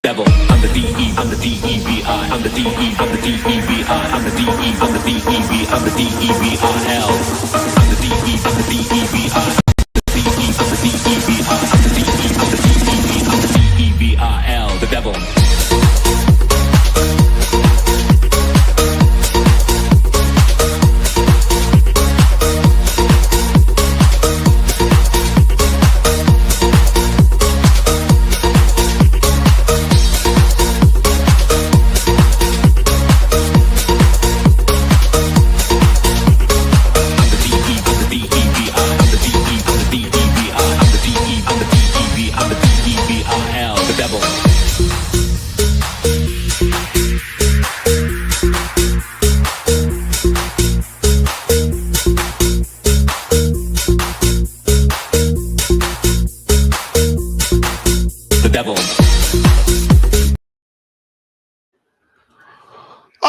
devil. I'm the D-E, I'm the D-E-V-I, I'm the D-E, I'm the D-E-V-I, I'm the D-E, I'm the D-E-V, I'm the D-E-V-I-L. I'm the D-E, I'm the D-E-V-I, D-E, I'm the D-E-V-I, I'm the D-E, I'm the D-E-V, I'm the D-E-V-I-L, the devil.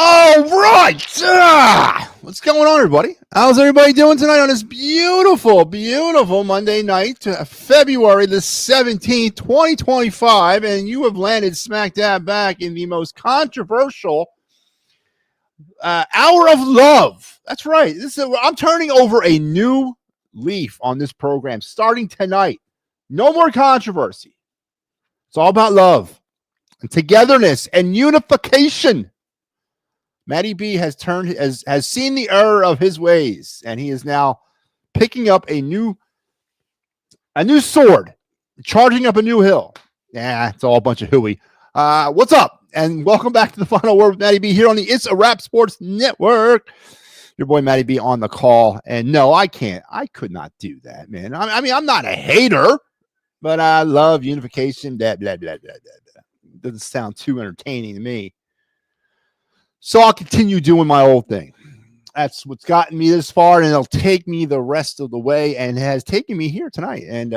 All right. What's going on, everybody? How's everybody doing tonight on this beautiful, beautiful Monday night, February the 17th, 2025, and you have landed smack dab back in the most controversial hour of love. That's right. I'm turning over a new leaf on this program starting tonight. No more controversy. It's all about love and togetherness and unification. MattyB has seen the error of his ways, and he is now picking up a new sword, charging up a new hill. Yeah, it's all a bunch of hooey. What's up? And welcome back to the Final Word with MattyB here on the It's a Wrap Sports Network. Your boy MattyB on the call. And no, I can't. I could not do that, man. I mean, I'm not a hater, but I love unification. Blah, blah, blah, blah, blah. Doesn't sound too entertaining to me. So I'll continue doing my old thing. That's what's gotten me this far, and it'll take me the rest of the way, and has taken me here tonight. And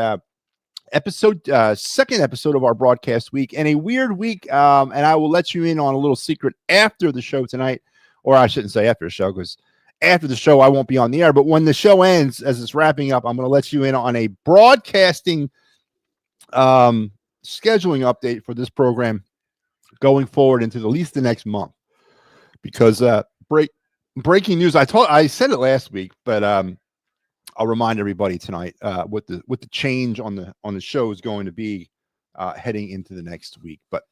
second episode of our broadcast week, and a weird week. And I will let you in on a little secret after the show tonight, or I shouldn't say after the show, because after the show I won't be on the air. But when the show ends, as it's wrapping up, I'm going to let you in on a broadcasting scheduling update for this program going forward into at least the next month. Because breaking news, I said it last week, but I'll remind everybody tonight what the change on the show is going to be heading into the next week. But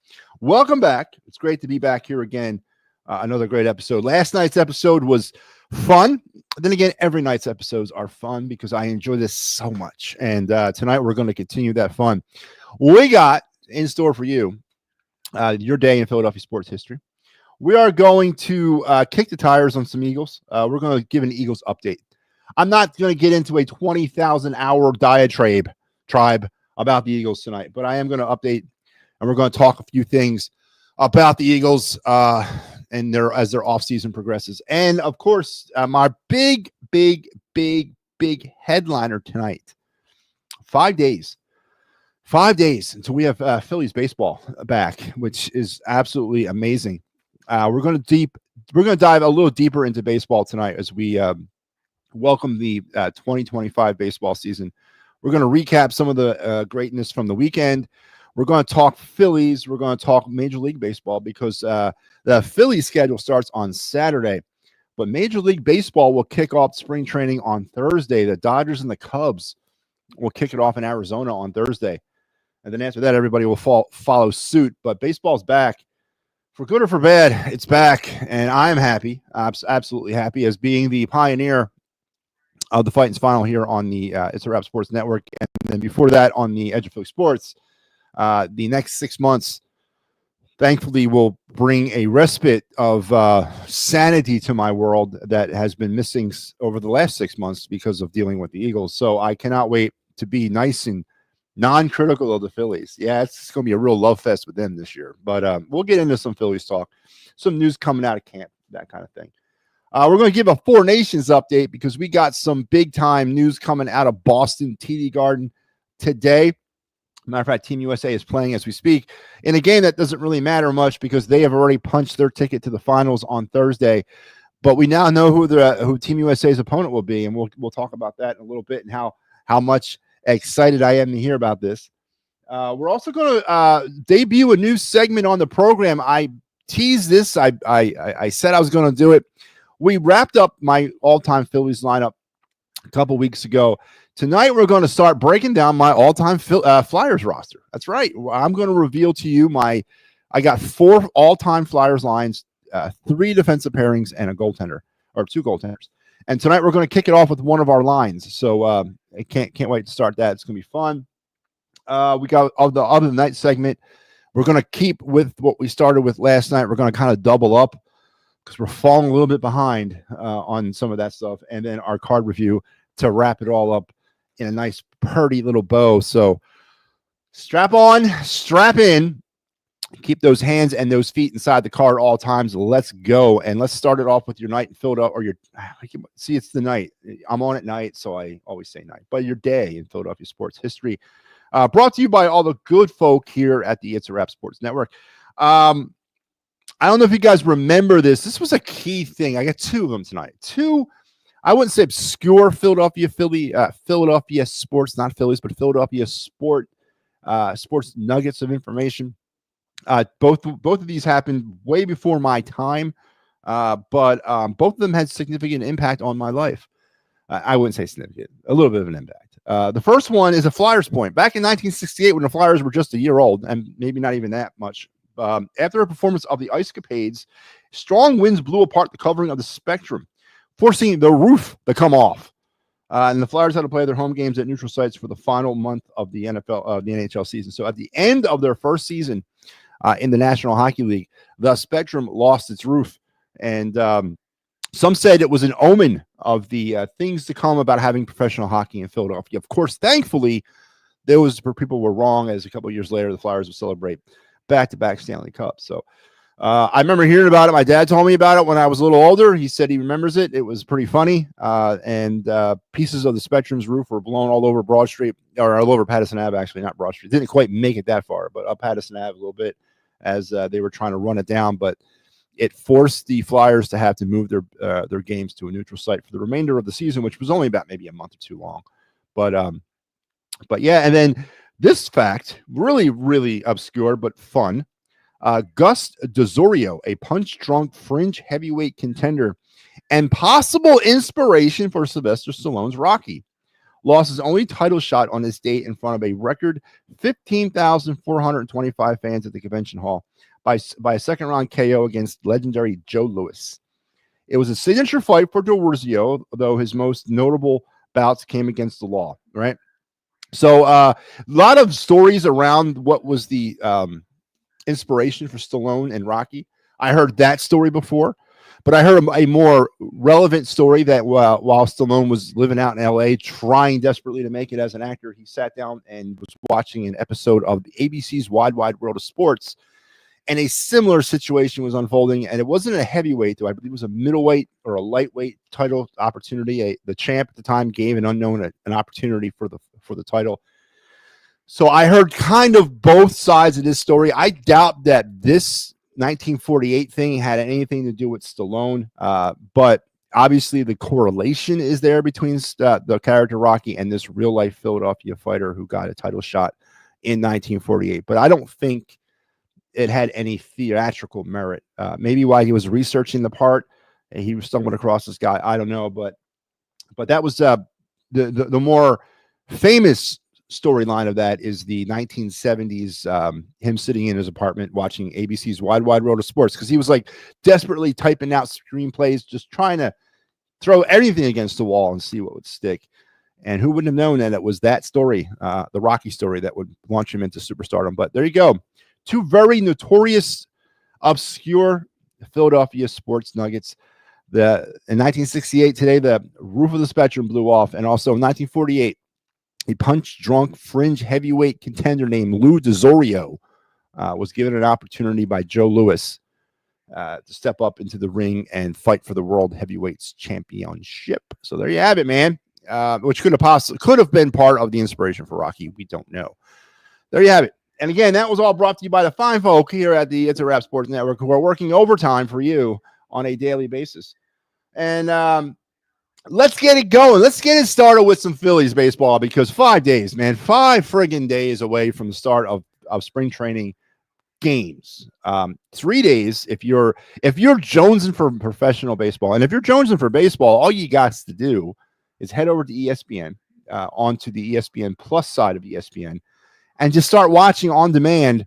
welcome back. It's great to be back here again. Another great episode. Last night's episode was fun. Then again, every night's episodes are fun because I enjoy this so much. And tonight we're going to continue that fun. We got in store for you your day in Philadelphia sports history. We are going to kick the tires on some Eagles. We're going to give an Eagles update. I'm not going to get into a 20,000-hour diatribe about the Eagles tonight, but I am going to update, and we're going to talk a few things about the Eagles and as their offseason progresses. And, of course, my big headliner tonight, 5 days. 5 days until we have Phillies baseball back, which is absolutely amazing. We're going to dive a little deeper into baseball tonight as we welcome the 2025 baseball season. We're going to recap some of the greatness from the weekend. We're going to talk Phillies. We're going to talk Major League Baseball because the Phillies schedule starts on Saturday, but Major League Baseball will kick off spring training on Thursday. The Dodgers and the Cubs will kick it off in Arizona on Thursday, and then after that, everybody will follow suit. But baseball's back. For good or for bad, it's back, and I'm happy. I'm absolutely happy as being the pioneer of the Fighting's Final here on the It's a Wrap Sports Network, and then before that on the Edge of Philly Sports. The next 6 months, thankfully, will bring a respite of sanity to my world that has been missing over the last 6 months because of dealing with the Eagles. So I cannot wait to be nice and non-critical of the Phillies. Yeah, it's going to be a real love fest with them this year. But we'll get into some Phillies talk, some news coming out of camp, that kind of thing. We're going to give a Four Nations update because we got some big-time news coming out of Boston TD Garden today. Matter of fact, Team USA is playing as we speak in a game that doesn't really matter much because they have already punched their ticket to the finals on Thursday. But we now know who Team USA's opponent will be, and we'll talk about that in a little bit and how much excited I am to hear about this. We're also going to debut a new segment on the program. I teased this. I said I was going to do it. We wrapped up my all-time Phillies lineup a couple weeks ago. Tonight, we're going to start breaking down my all-time Flyers roster. That's right. I'm going to reveal to you I got 4 all-time Flyers lines, 3 defensive pairings, and a goaltender, or 2 goaltenders. And tonight, we're going to kick it off with one of our lines. So I can't wait to start that. It's going to be fun. We got the other night segment. We're going to keep with what we started with last night. We're going to kind of double up because we're falling a little bit behind on some of that stuff. And then our card review to wrap it all up in a nice, pretty little bow. So strap on, strap in, keep those hands and those feet inside the car at all times. Let's go. And let's start it off with your night in Philadelphia, or see, it's the night. I'm on at night, so I always say night, but your day in Philadelphia sports history. Brought to you by all the good folk here at the It's a Wrap Sports Network. I don't know if you guys remember this. This was a key thing. I got 2 of them tonight. 2, I wouldn't say obscure Philadelphia sports, not Phillies, but Philadelphia sports nuggets of information. Both of these happened way before my time, but both of them had significant impact on my life. I wouldn't say significant, a little bit of an impact. The first one is a Flyers point. Back in 1968, when the Flyers were just a year old, and maybe not even that much, after a performance of the Ice Capades, strong winds blew apart the covering of the Spectrum, forcing the roof to come off. And the Flyers had to play their home games at neutral sites for the final month of the NHL season. So at the end of their first season in the National Hockey League, the Spectrum lost its roof. And some said it was an omen of the things to come about having professional hockey in Philadelphia. Of course, thankfully, people were wrong, as a couple of years later, the Flyers would celebrate back-to-back Stanley Cups. So I remember hearing about it. My dad told me about it when I was a little older. He said he remembers it. It was pretty funny. And pieces of the Spectrum's roof were blown all over Broad Street, or all over Patterson Ave, actually, not Broad Street. Didn't quite make it that far, but up Patterson Ave a little bit as they were trying to run it down. But it forced the Flyers to have to move their games to a neutral site for the remainder of the season, which was only about maybe a month or 2 long. But yeah, and then this fact, really, really obscure but fun. Gus DeZorio, a punch-drunk fringe heavyweight contender and possible inspiration for Sylvester Stallone's Rocky, lost his only title shot on this date in front of a record 15,425 fans at the convention hall by a second-round KO against legendary Joe Louis. It was a signature fight for DeZorio, though his most notable bouts came against the law, right? So a lot of stories around what was the inspiration for Stallone and Rocky. I heard that story before, but I heard a more relevant story that while Stallone was living out in LA, trying desperately to make it as an actor, he sat down and was watching an episode of ABC's Wide World of Sports, and a similar situation was unfolding. And it wasn't a heavyweight, though. I believe it was a middleweight or a lightweight title opportunity. The champ at the time gave an unknown an opportunity for the title. So I heard kind of both sides of this story. I doubt that this 1948 thing had anything to do with Stallone, but obviously the correlation is there between the character Rocky and this real-life Philadelphia fighter who got a title shot in 1948. But I don't think it had any theatrical merit. Maybe while he was researching the part, he stumbled across this guy. I don't know, but that was the more famous storyline of that is the 1970s, him sitting in his apartment watching ABC's Wide World of Sports, because he was like desperately typing out screenplays, just trying to throw everything against the wall and see what would stick. And who wouldn't have known that it was that story, the Rocky story, that would launch him into superstardom. But there you go. 2 very notorious, obscure Philadelphia sports nuggets. In 1968, today, the roof of the Spectrum blew off. And also in 1948, a punch-drunk fringe heavyweight contender named Lou DeZorio was given an opportunity by Joe Louis to step up into the ring and fight for the World Heavyweights Championship. So there you have it, man. Which could have been part of the inspiration for Rocky. We don't know. There you have it. And again, that was all brought to you by the fine folk here at the It's a Wrap Sports Network, who are working overtime for you on a daily basis. And let's get it going. Let's get it started with some Phillies baseball because 5 days, man, 5 friggin' days away from the start of spring training games. 3 days if you're jonesing for professional baseball, and if you're jonesing for baseball, all you got to do is head over to ESPN, onto the ESPN Plus side of ESPN, and just start watching on demand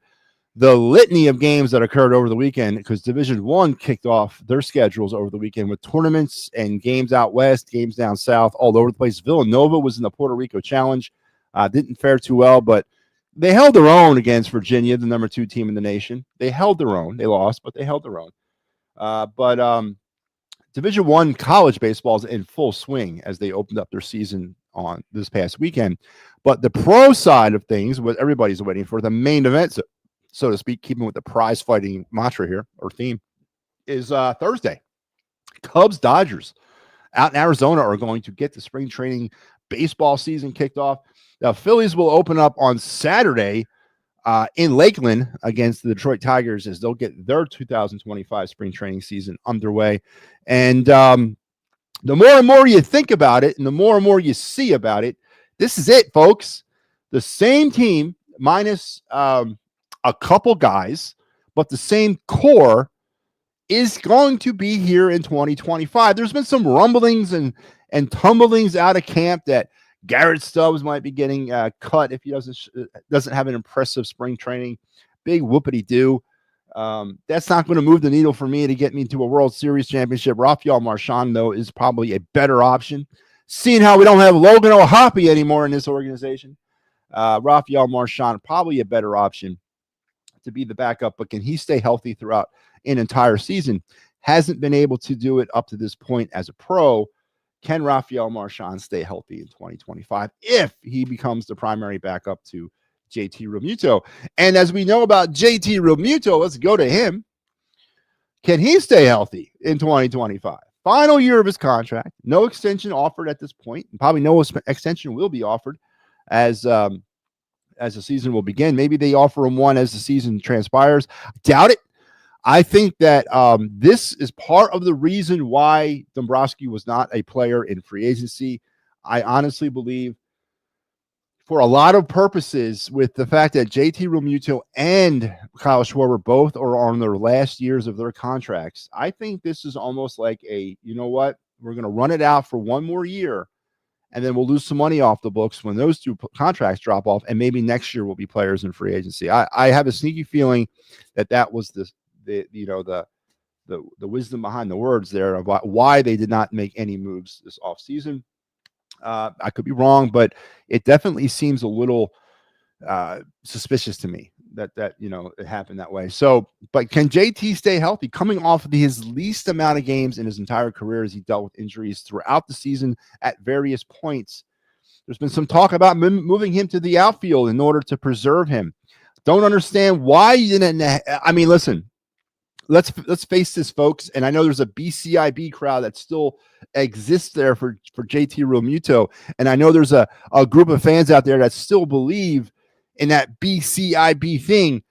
the litany of games that occurred over the weekend, because Division One kicked off their schedules over the weekend with tournaments and games out west, games down south, all over the place. Villanova was in the Puerto Rico Challenge, didn't fare too well, but they held their own against Virginia, the number 2 team in the nation. They held their own. They lost, but they held their own. But Division One college baseball is in full swing as they opened up their season on this past weekend. But the pro side of things, what everybody's waiting for, the main event, so to speak, keeping with the prize fighting mantra here or theme, is Thursday. Cubs Dodgers out in Arizona are going to get the spring training baseball season kicked off. The Phillies will open up on Saturday in Lakeland against the Detroit Tigers as they'll get their 2025 spring training season underway. And the more and more you think about it and the more and more you see about it, this is it, folks. The same team minus a couple guys, but the same core is going to be here in 2025. There's been some rumblings and tumblings out of camp that Garrett Stubbs might be getting cut if he doesn't have an impressive spring training. Big whoopity-doo. That's not going to move the needle for me to get me to a World Series championship. Rafael Marchand, though, is probably a better option. Seeing how we don't have Logan O'Hoppe anymore in this organization, Rafael Marchand, probably a better option to be the backup, but can he stay healthy throughout an entire season? Hasn't been able to do it up to this point as a pro. Can Rafael Marchand stay healthy in 2025 if he becomes the primary backup to JT Realmuto? And as we know about JT Realmuto, let's go to him. Can he stay healthy in 2025? Final year of his contract, no extension offered at this point, and probably no extension will be offered as the season will begin. Maybe they offer him one as the season transpires. Doubt it. I think that this is part of the reason why Dombrowski was not a player in free agency. I honestly believe, for a lot of purposes, with the fact that JT Realmuto and Kyle Schwarber both are on their last years of their contracts, I think this is almost like you know what, we're going to run it out for one more year, and then we'll lose some money off the books when those 2 contracts drop off, and maybe next year we'll be players in free agency. I have a sneaky feeling that was the wisdom behind the words there about why they did not make any moves this offseason. I could be wrong, but it definitely seems a little suspicious to me that it happened that way. So, but can JT stay healthy coming off of his least amount of games in his entire career as he dealt with injuries throughout the season at various points? There's been some talk about moving him to the outfield in order to preserve him. Don't understand why you didn't. I mean, listen, let's face this, folks. And I know there's a BCIB crowd that still exists there for JT Realmuto. And I know there's a group of fans out there that still believe in that BCIB thing.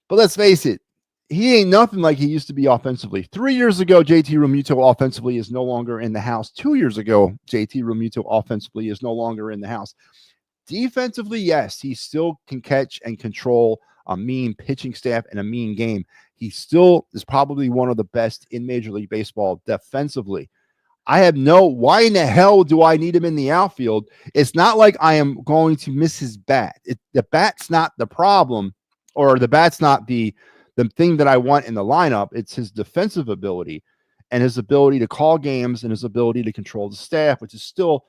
But let's face it, he ain't nothing like he used to be offensively. 3 years ago, JT Realmuto offensively is no longer in the house. 2 years ago, JT Realmuto offensively is no longer in the house. Defensively, yes, he still can catch and control a mean pitching staff and a mean game. He still is probably one of the best in Major League Baseball defensively. Why in the hell do I need him in the outfield? It's not like I am going to miss his bat. The bat's not the problem, or the bat's not the thing that I want in the lineup. It's his defensive ability and his ability to call games and his ability to control the staff, which is still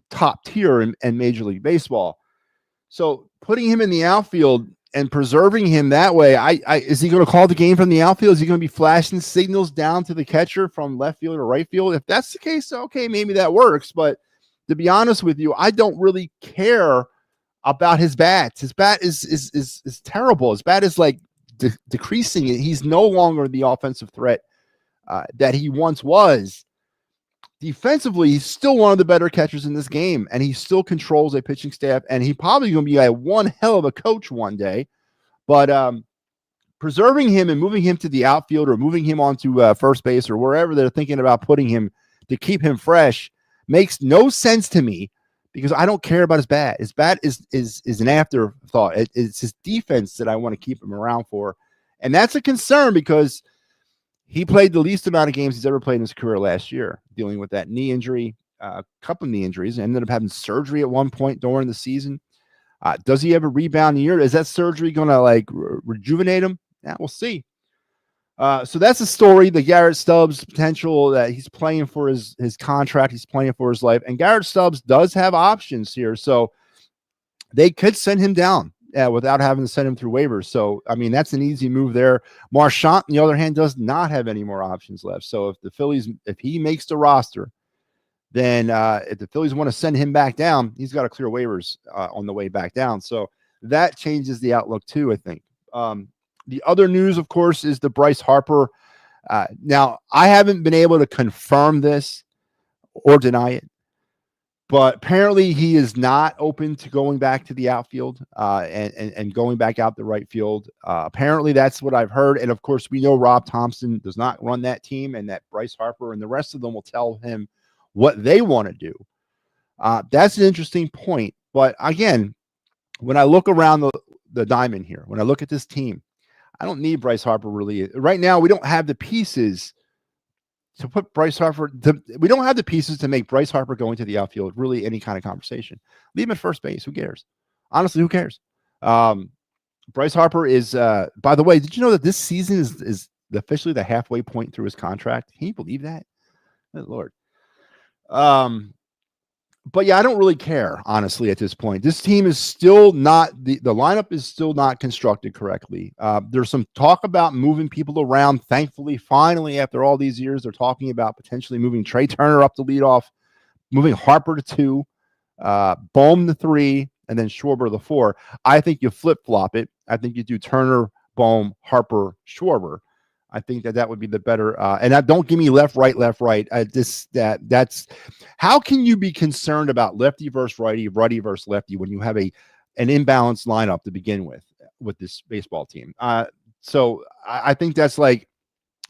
top tier in Major League Baseball. So putting him in the outfield and preserving him that way, is he going to call the game from the outfield? Is he going to be flashing signals down to the catcher from left field or right field? If that's the case, okay, maybe that works. But to be honest with you, I don't really care about his bat. His bat is terrible. His bat is like decreasing. He's no longer the offensive threat that he once was. Defensively, he's still one of the better catchers in this game, and he still controls a pitching staff, and he probably going to be one hell of a coach one day. But preserving him and moving him to the outfield or moving him onto first base or wherever they're thinking about putting him to keep him fresh, makes no sense to me because I don't care about his bat. His bat is an afterthought. It's his defense that I want to keep him around for. And that's a concern because he played the least amount of games he's ever played in his career last year, dealing with that knee injury, a couple of knee injuries, and ended up having surgery at one point during the season. Does he have a rebound year? Is that surgery going to like rejuvenate him? Yeah, we'll see. So that's the story, the Garrett Stubbs potential that he's playing for his contract. He's playing for his life. And Garrett Stubbs does have options here. So they could send him down without having to send him through waivers. So, I mean, that's an easy move there. Marchant, on the other hand, does not have any more options left. So if he makes the roster, then if the Phillies want to send him back down, he's got to clear waivers on the way back down. So that changes the outlook too, I think. The other news, of course, is the Bryce Harper. Now, I haven't been able to confirm this or deny it, but apparently he is not open to going back to the outfield and going back out the right field. Apparently, that's what I've heard. And, of course, we know Rob Thompson does not run that team and that Bryce Harper and the rest of them will tell him what they want to do. That's an interesting point. But, again, when I look around the diamond here, when I look at this team, I don't need Bryce Harper really. Right now, we don't have the pieces to put Bryce Harper. We don't have the pieces to make Bryce Harper going to the outfield really any kind of conversation. Leave him at first base. Who cares? Honestly, who cares? Bryce Harper is, by the way, did you know that this season is officially the halfway point through his contract? Can you believe that? Good Lord. But yeah, I don't really care, honestly, at this point. This team is still not, the lineup is still not constructed correctly. There's some talk about moving people around. Thankfully, finally, after all these years, they're talking about potentially moving Trey Turner up to leadoff, moving Harper to 2, Bohm to 3, and then Schwarber to 4. I think you flip-flop it. I think you do Turner, Bohm, Harper, Schwarber. I think that would be the better. And don't give me left, right. That's how can you be concerned about lefty versus righty versus lefty when you have an imbalanced lineup to begin with this baseball team? So I think that's like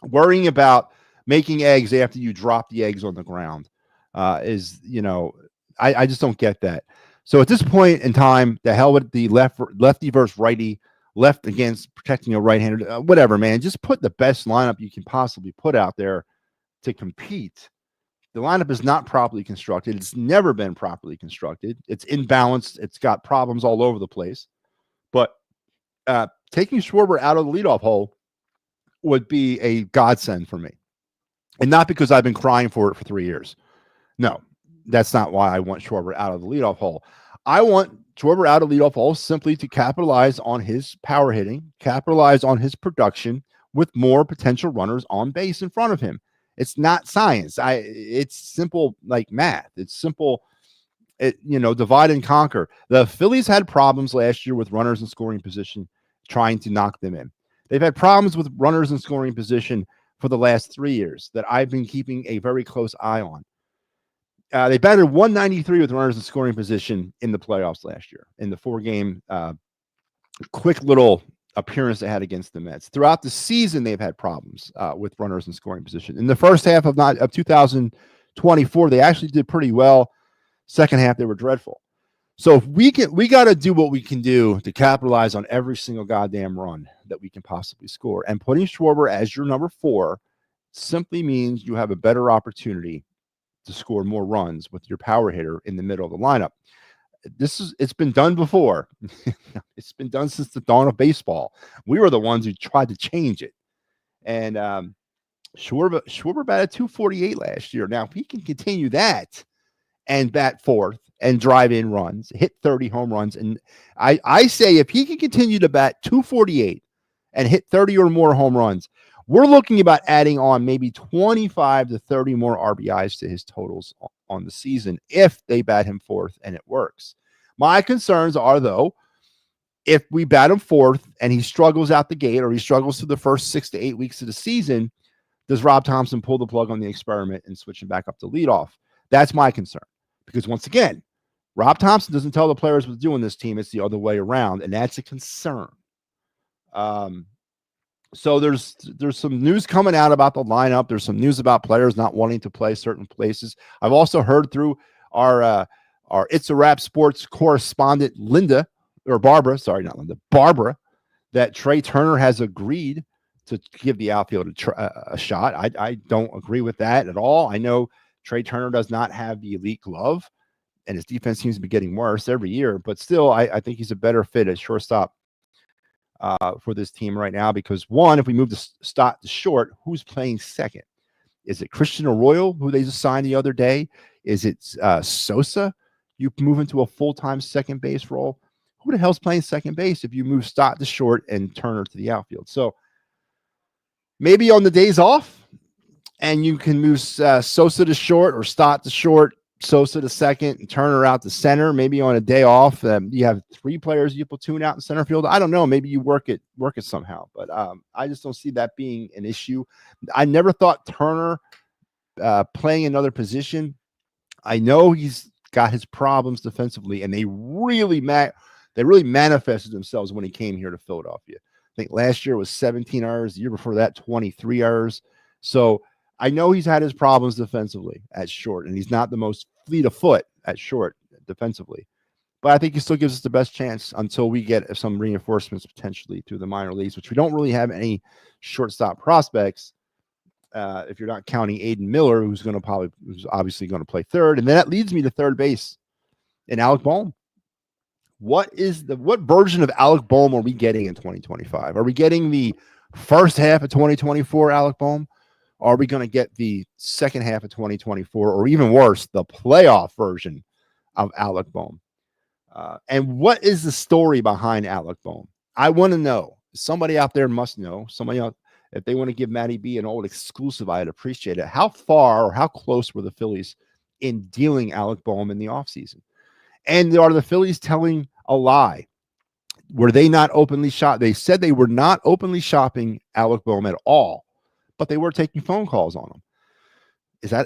worrying about making eggs after you drop the eggs on the ground. I just don't get that. So at this point in time, the hell with the lefty versus righty. Left against protecting a right-hander, whatever, man. Just put the best lineup you can possibly put out there to compete. The lineup is not properly constructed. It's never been properly constructed. It's imbalanced. It's got problems all over the place. But taking Schwarber out of the leadoff hole would be a godsend for me. And not because I've been crying for it for 3 years. No, that's not why I want Schwarber out of the leadoff hole. I want Schwarber out of leadoff hole simply to capitalize on his power hitting, capitalize on his production with more potential runners on base in front of him. It's not science. It's simple like math. It's simple, divide and conquer. The Phillies had problems last year with runners in scoring position trying to knock them in. They've had problems with runners in scoring position for the last 3 years that I've been keeping a very close eye on. They batted 193 with runners in scoring position in the playoffs last year in the 4-game quick little appearance they had against the Mets. Throughout the season, they've had problems with runners in scoring position. In the first half of 2024, they actually did pretty well. Second half, they were dreadful. So if we got to do what we can do to capitalize on every single goddamn run that we can possibly score. And putting Schwarber as your number 4 simply means you have a better opportunity to score more runs with your power hitter in the middle of the lineup. It's been done before. It's been done since the dawn of baseball. We were the ones who tried to change it. And Schwarber batted 248 last year. Now, if he can continue that and bat 4th and drive in runs, hit 30 home runs, and I say if he can continue to bat 248 and hit 30 or more home runs, we're looking about adding on maybe 25 to 30 more RBIs to his totals on the season if they bat him 4th and it works. My concerns are, though, if we bat him 4th and he struggles out the gate or he struggles through the first 6 to 8 weeks of the season, does Rob Thompson pull the plug on the experiment and switch him back up to leadoff? That's my concern. Because once again, Rob Thompson doesn't tell the players what to do in this team. It's the other way around, and that's a concern. So there's some news coming out about the lineup. There's some news about players not wanting to play certain places. I've also heard through our It's a Wrap Sports correspondent Barbara, that Trey Turner has agreed to give the outfield a shot. I don't agree with that at all. I know Trey Turner does not have the elite glove, and his defense seems to be getting worse every year. But still, I think he's a better fit at shortstop for this team right now, because one, if we move the stop to short, who's playing second? Is it Christian Arroyo, who they just signed the other day? Is it Sosa? You move into a full-time second base role. Who the hell's playing second base if you move Stott to short and Turner to the outfield? So maybe on the days off, and you can move Sosa to short or Stott to short, Sosa to second, and Turner out to center. Maybe on a day off, you have three players you platoon out in center field. I don't know. Maybe you work it somehow, but I just don't see that being an issue. I never thought Turner playing another position. I know he's got his problems defensively, and they really manifested themselves when he came here to Philadelphia. I think last year was 17 errors. The year before that, 23 errors. So I know he's had his problems defensively at short, and he's not the most fleet of foot at short defensively. But I think he still gives us the best chance until we get some reinforcements potentially through the minor leagues, which we don't really have any shortstop prospects. If you're not counting Aiden Miller, who's obviously going to play third. And then that leads me to third base and Alec Bohm. What version of Alec Bohm are we getting in 2025? Are we getting the first half of 2024 Alec Bohm? Are we going to get the second half of 2024, or even worse, the playoff version of Alec Bohm? And what is the story behind Alec Bohm? I want to know. Somebody out there must know. Somebody out, if they want to give MattyB an old exclusive, I'd appreciate it. How far or how close were the Phillies in dealing Alec Bohm in the offseason? And are the Phillies telling a lie? Were they not openly shop? They said they were not openly shopping Alec Bohm at all, but they were taking phone calls on him.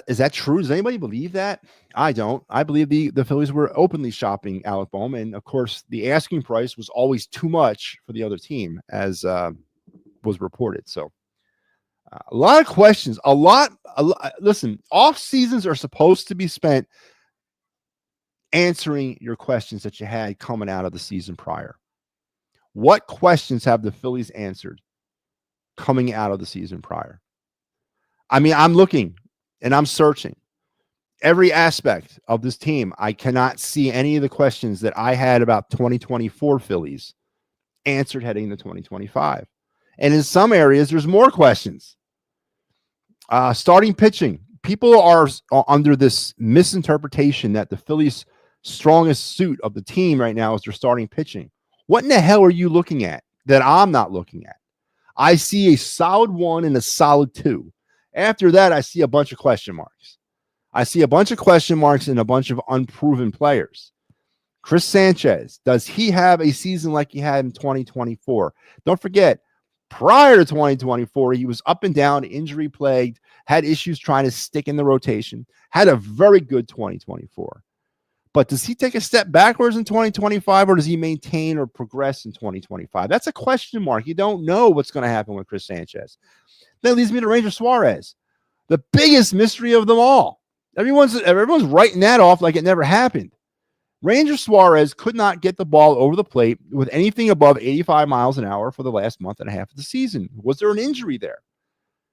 Is that true? Does anybody believe that? I don't. I believe the Phillies were openly shopping Alec Bohm, and of course, the asking price was always too much for the other team, as was reported. So, a lot of questions. Listen, off seasons are supposed to be spent answering your questions that you had coming out of the season prior. What questions have the Phillies answered coming out of the season prior? I mean, I'm looking and I'm searching every aspect of this team. I cannot see any of the questions that I had about 2024 Phillies answered heading into 2025. And in some areas, there's more questions. Starting pitching. People are under this misinterpretation that the Phillies' strongest suit of the team right now is their starting pitching. What in the hell are you looking at that I'm not looking at? I see a solid 1 and a solid 2. After that, I see a bunch of question marks. I see a bunch of question marks and a bunch of unproven players. Chris Sanchez, does he have a season like he had in 2024? Don't forget, prior to 2024, he was up and down, injury plagued, had issues trying to stick in the rotation, had a very good 2024. But does he take a step backwards in 2025, or does he maintain or progress in 2025? That's a question mark. You don't know what's going to happen with Chris Sanchez. That leads me to Ranger Suarez, the biggest mystery of them all. Everyone's writing that off like it never happened. Ranger Suarez could not get the ball over the plate with anything above 85 miles an hour for the last month and a half of the season. Was there an injury there?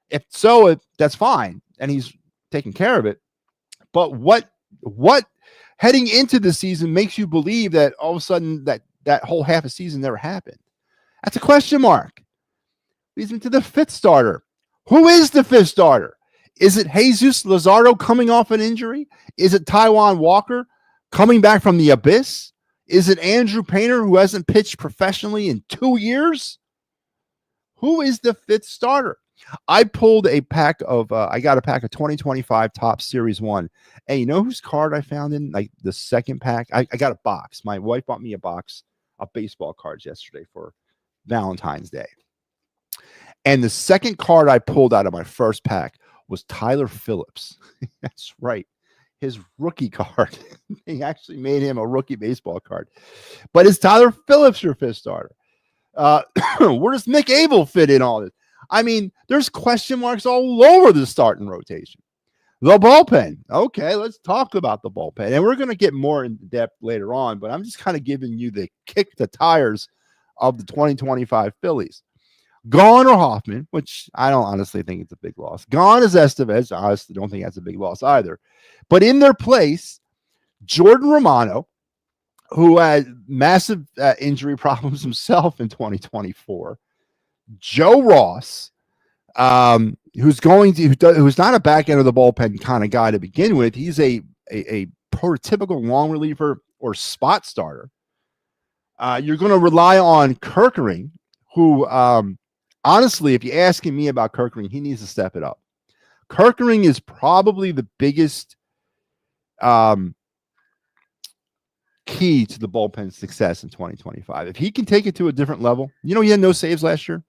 If so, that's fine, and he's taking care of it. But what heading into the season makes you believe that all of a sudden that whole half a season never happened? That's a question mark. Leads me to the fifth starter. Who is the fifth starter? Is it Jesus Luzardo coming off an injury? Is it Taijuan Walker coming back from the abyss? Is it Andrew Painter, who hasn't pitched professionally in 2 years? Who is the fifth starter? I pulled a pack of, I got a pack of 2025 Top Series 1. And you know whose card I found in like the second pack? I got a box. My wife bought me a box of baseball cards yesterday for Valentine's Day. And the second card I pulled out of my first pack was Tyler Phillips. That's right. His rookie card. They actually made him a rookie baseball card. But is Tyler Phillips your fifth starter? Where does Mick Abel fit in all this? I mean, there's question marks all over the starting rotation. The bullpen. Okay, let's talk about the bullpen. And we're going to get more in depth later on, but I'm just kind of giving you the kick the tires of the 2025 Phillies. Gone or Hoffman, which I don't honestly think it's a big loss. Gone is Estevez. I honestly don't think that's a big loss either. But in their place, Jordan Romano, who had massive injury problems himself in 2024. Joe Ross, who's not a back end of the bullpen kind of guy to begin with. He's a prototypical long reliever or spot starter. You're going to rely on Kerkering, who honestly, if you're asking me about Kerkering, he needs to step it up. Kerkering is probably the biggest key to the bullpen's success in 2025. If he can take it to a different level, he had no saves last year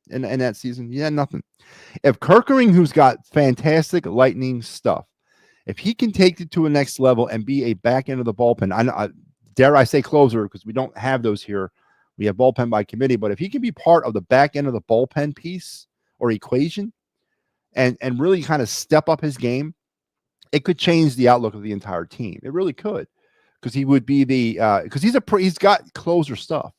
in that season. He had nothing. If Kerkering, who's got fantastic lightning stuff, if he can take it to a next level and be a back end of the bullpen, dare I say closer, because we don't have those here. We have bullpen by committee, but if he can be part of the back end of the bullpen piece or equation and really kind of step up his game, it could change the outlook of the entire team. It really could, because he would be because he's got closer stuff.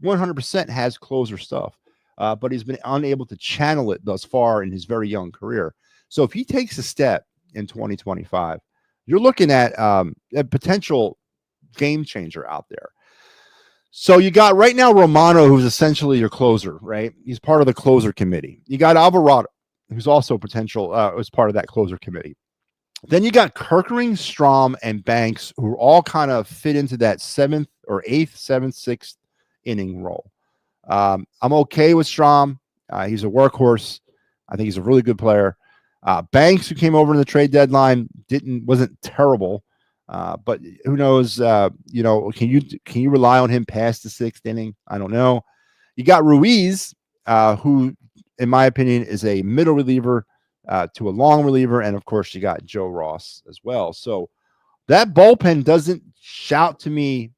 100% has closer stuff, but he's been unable to channel it thus far in his very young career. So if he takes a step in 2025, you're looking at a potential game changer out there. So you got right now Romano, who's essentially your closer, right? He's part of the closer committee. You got Alvarado, who's also potential as part of that closer committee. Then you got Kerkering, Strom, and Banks, who all kind of fit into that 7th, 6th inning role. I'm okay with Strom. He's a workhorse. I think he's a really good player. Banks, who came over in the trade deadline, wasn't terrible. But who knows? Can you rely on him past the 6th inning? I don't know. You got Ruiz, who, in my opinion, is a middle reliever to a long reliever, and of course, you got Joe Ross as well. So that bullpen doesn't shout to me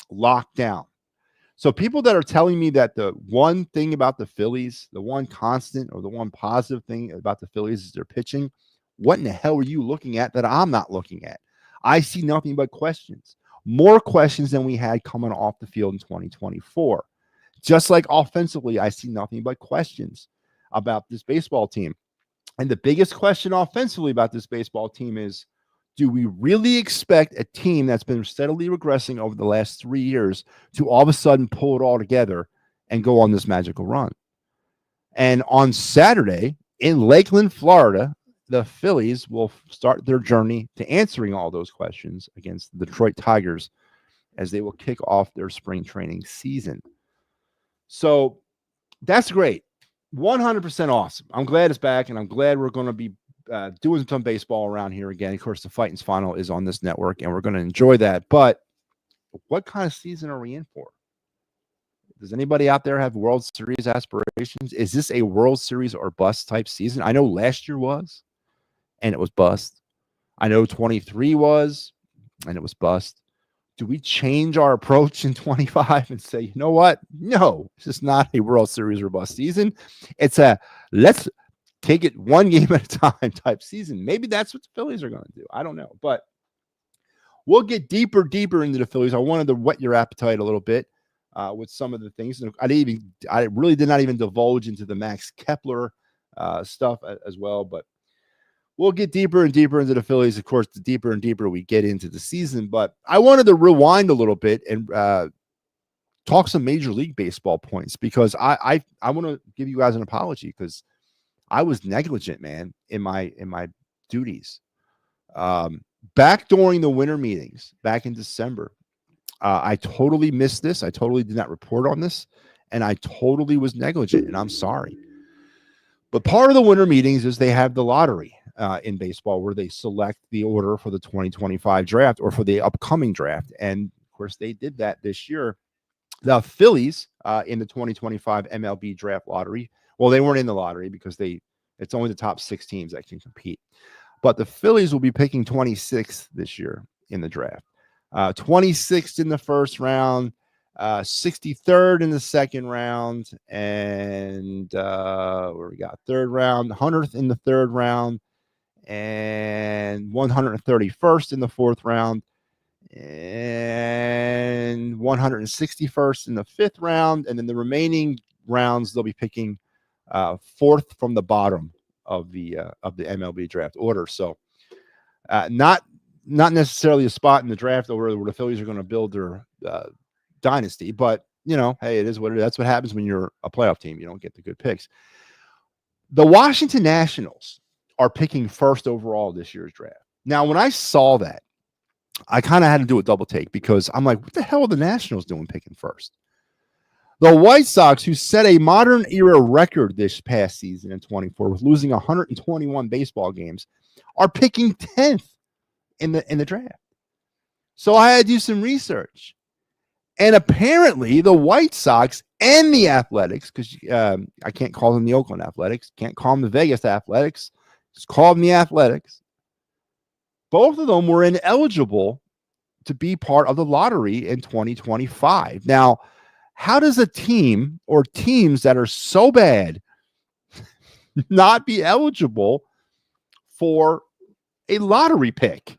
locked down. So people that are telling me that the one thing about the Phillies, the one constant or the one positive thing about the Phillies is their pitching, what in the hell are you looking at that I'm not looking at? I see nothing but questions, more questions than we had coming off the field in 2024. Just like offensively, I see nothing but questions about this baseball team. And the biggest question offensively about this baseball team is, do we really expect a team that's been steadily regressing over the last 3 years to all of a sudden pull it all together and go on this magical run? And on Saturday in Lakeland, Florida, the Phillies will start their journey to answering all those questions against the Detroit Tigers as they will kick off their spring training season. So that's great. 100% awesome. I'm glad it's back, and I'm glad we're going to be doing some baseball around here again. Of course, the Fighting's final is on this network, and we're going to enjoy that. But what kind of season are we in for? Does anybody out there have World Series aspirations? Is this a World Series or bust type season? I know last year was, and it was bust. I know 23 was, and it was bust. Do we change our approach in 25 and say, you know what? No, it's just not a World Series or bust season. It's a let's take it one game at a time type season. Maybe that's what the Phillies are going to do. I don't know, but we'll get deeper into the Phillies. I wanted to whet your appetite a little bit with some of the things. I really did not even divulge into the Max Kepler stuff as well, but we'll get deeper and deeper into the Phillies, of course, the deeper and deeper we get into the season. But I wanted to rewind a little bit and talk some Major League Baseball points, because I want to give you guys an apology, because I was negligent, man, in my duties. Back during the winter meetings back in December, I totally missed this. I totally did not report on this, and I totally was negligent, and I'm sorry. But part of the winter meetings is they have the lottery in baseball, where they select the order for the 2025 draft or for the upcoming draft. And of course, they did that this year. The Phillies in the 2025 MLB draft lottery, well, they weren't in the lottery because it's only the top 6 teams that can compete. But the Phillies will be picking 26th this year in the draft. 26th in the first round. 63rd in the second round, and where we got third round, 100th in the third round, and 131st in the fourth round, and 161st in the fifth round, and then the remaining rounds they'll be picking fourth from the bottom of the MLB draft order. So not necessarily a spot in the draft order where the Phillies are going to build their dynasty, but hey, it is what it is. That's what happens when you're a playoff team. You don't get the good picks. The Washington Nationals are picking first overall this year's draft. Now, when I saw that, I kind of had to do a double take because I'm like, what the hell are the Nationals doing picking first? The White Sox, who set a modern era record this past season in 24 with losing 121 baseball games, are picking 10th in the draft. So I had to do some research. And apparently the White Sox and the Athletics, because I can't call them the Oakland Athletics, can't call them the Vegas Athletics, just call them the Athletics. Both of them were ineligible to be part of the lottery in 2025. Now, how does a team or teams that are so bad not be eligible for a lottery pick?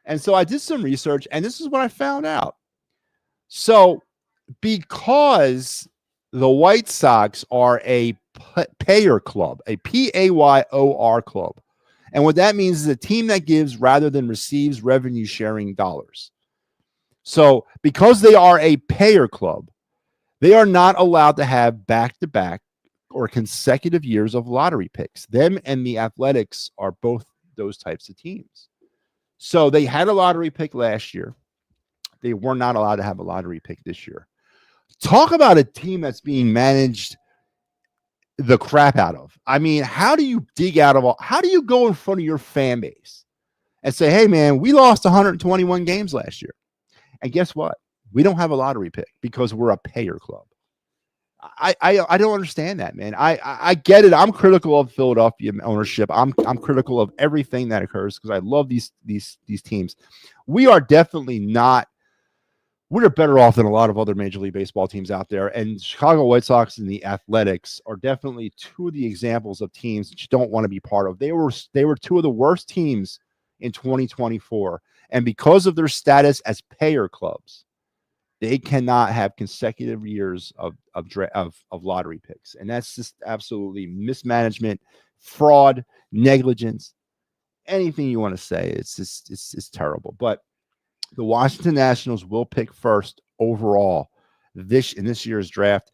And so I did some research, and this is what I found out. So because the White Sox are a payer club, a PAYOR club, and what that means is a team that gives rather than receives revenue sharing dollars. So because they are a payer club, they are not allowed to have back-to-back or consecutive years of lottery picks. Them and the Athletics are both those types of teams. So they had a lottery pick last year. They were not allowed to have a lottery pick this year. Talk about a team that's being managed the crap out of. I mean, how do you how do you go in front of your fan base and say, hey, man, we lost 121 games last year. And guess what? We don't have a lottery pick because we're a payer club. I don't understand that, man. I get it. I'm critical of Philadelphia ownership. I'm critical of everything that occurs because I love these teams. We are definitely not. We're better off than a lot of other Major League Baseball teams out there. And Chicago White Sox and the Athletics are definitely two of the examples of teams that you don't want to be part of. They were two of the worst teams in 2024. And because of their status as payer clubs, they cannot have consecutive years of lottery picks. And that's just absolutely mismanagement, fraud, negligence, anything you want to say. It's terrible. But the Washington Nationals will pick first overall in this year's draft.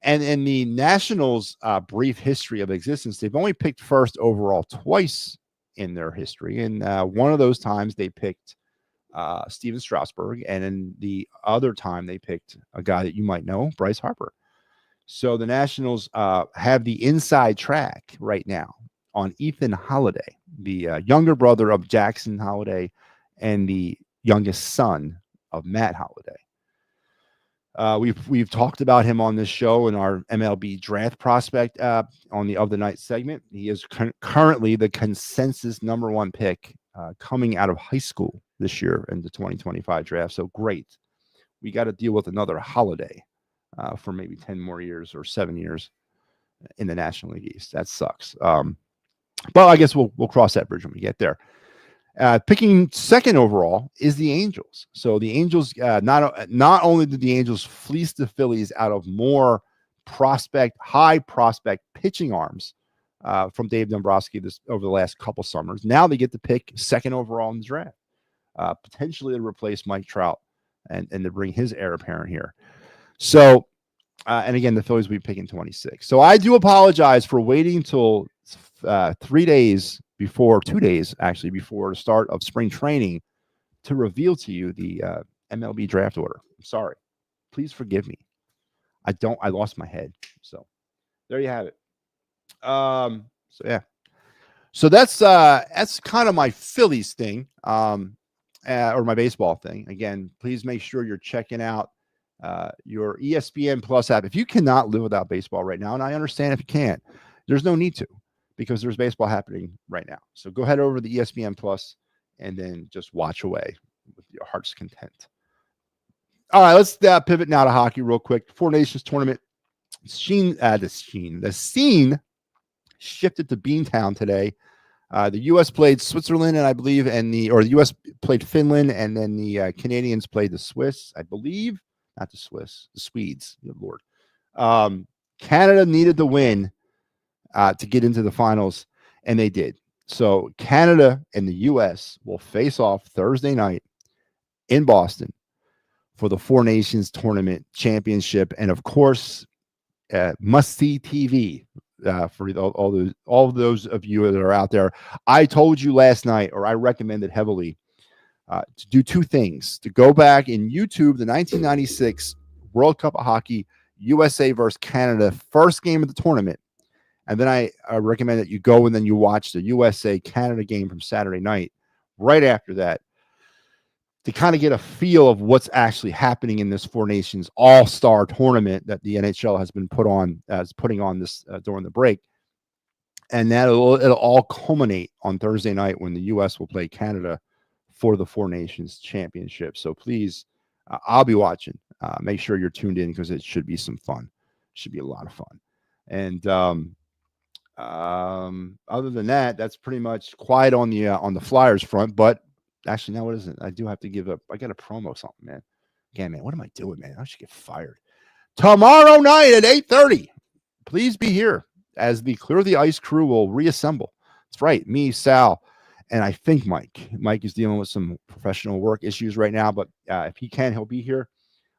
And in the Nationals' brief history of existence, they've only picked first overall twice in their history. And one of those times they picked Steven Strasburg, and then the other time they picked a guy that you might know, Bryce Harper. So the Nationals have the inside track right now on Ethan Holiday, the younger brother of Jackson Holiday and the youngest son of Matt Holiday. We've talked about him on this show in our MLB draft prospect on the Of the Night segment. He is currently the consensus number one pick coming out of high school this year in the 2025 draft. So great. We got to deal with another Holiday for maybe 10 more years or 7 years in the National League East. That sucks. But I guess we'll cross that bridge when we get there. Picking second overall is the Angels. So the Angels, not only did the Angels fleece the Phillies out of more high prospect pitching arms from Dave Dombrowski over the last couple summers, now they get to pick second overall in the draft, potentially to replace Mike Trout and to bring his heir apparent here. So, and again, the Phillies will be picking 26. So I do apologize for waiting till 2 days before the start of spring training to reveal to you the MLB draft order. I'm sorry. Please forgive me. I lost my head. So there you have it. So yeah. So that's kind of my Phillies thing, or my baseball thing. Again, please make sure you're checking out your ESPN Plus app. If you cannot live without baseball right now, and I understand if you can't, there's no need to, because there's baseball happening right now. So go head over to the ESPN Plus and then just watch away with your heart's content. All right, let's pivot now to hockey real quick. Four Nations tournament. The scene shifted to Beantown today. The U.S. played Switzerland, and I believe, the U.S. played Finland, and then the Canadians played the Swiss, I believe. Not the Swiss, the Swedes. Good Lord. Canada needed the win to get into the finals, and they did. So Canada and the U.S. will face off Thursday night in Boston for the Four Nations tournament championship, and of course, must-see TV for all those of you that are out there. I told you last night, or I recommended heavily, to do two things: to go back in YouTube the 1996 World Cup of Hockey, USA versus Canada, first game of the tournament. And then I recommend that you go and then you watch the USA-Canada game from Saturday night right after that to kind of get a feel of what's actually happening in this Four Nations All-Star tournament that the NHL has been putting on this during the break. And that it'll all culminate on Thursday night when the U.S. will play Canada for the Four Nations Championship. So please, I'll be watching. Make sure you're tuned in because it should be some fun. It should be a lot of fun. And other than that, that's pretty much quiet on the Flyers front. But actually, now what is it? I do have to give up. I got to promo something, man. Again, man, what am I doing, man? I should get fired. Tomorrow night at 8:30. Please be here as the Clear the Ice crew will reassemble. That's right. Me, Sal, and I think Mike. Mike is dealing with some professional work issues right now, but if he can, he'll be here.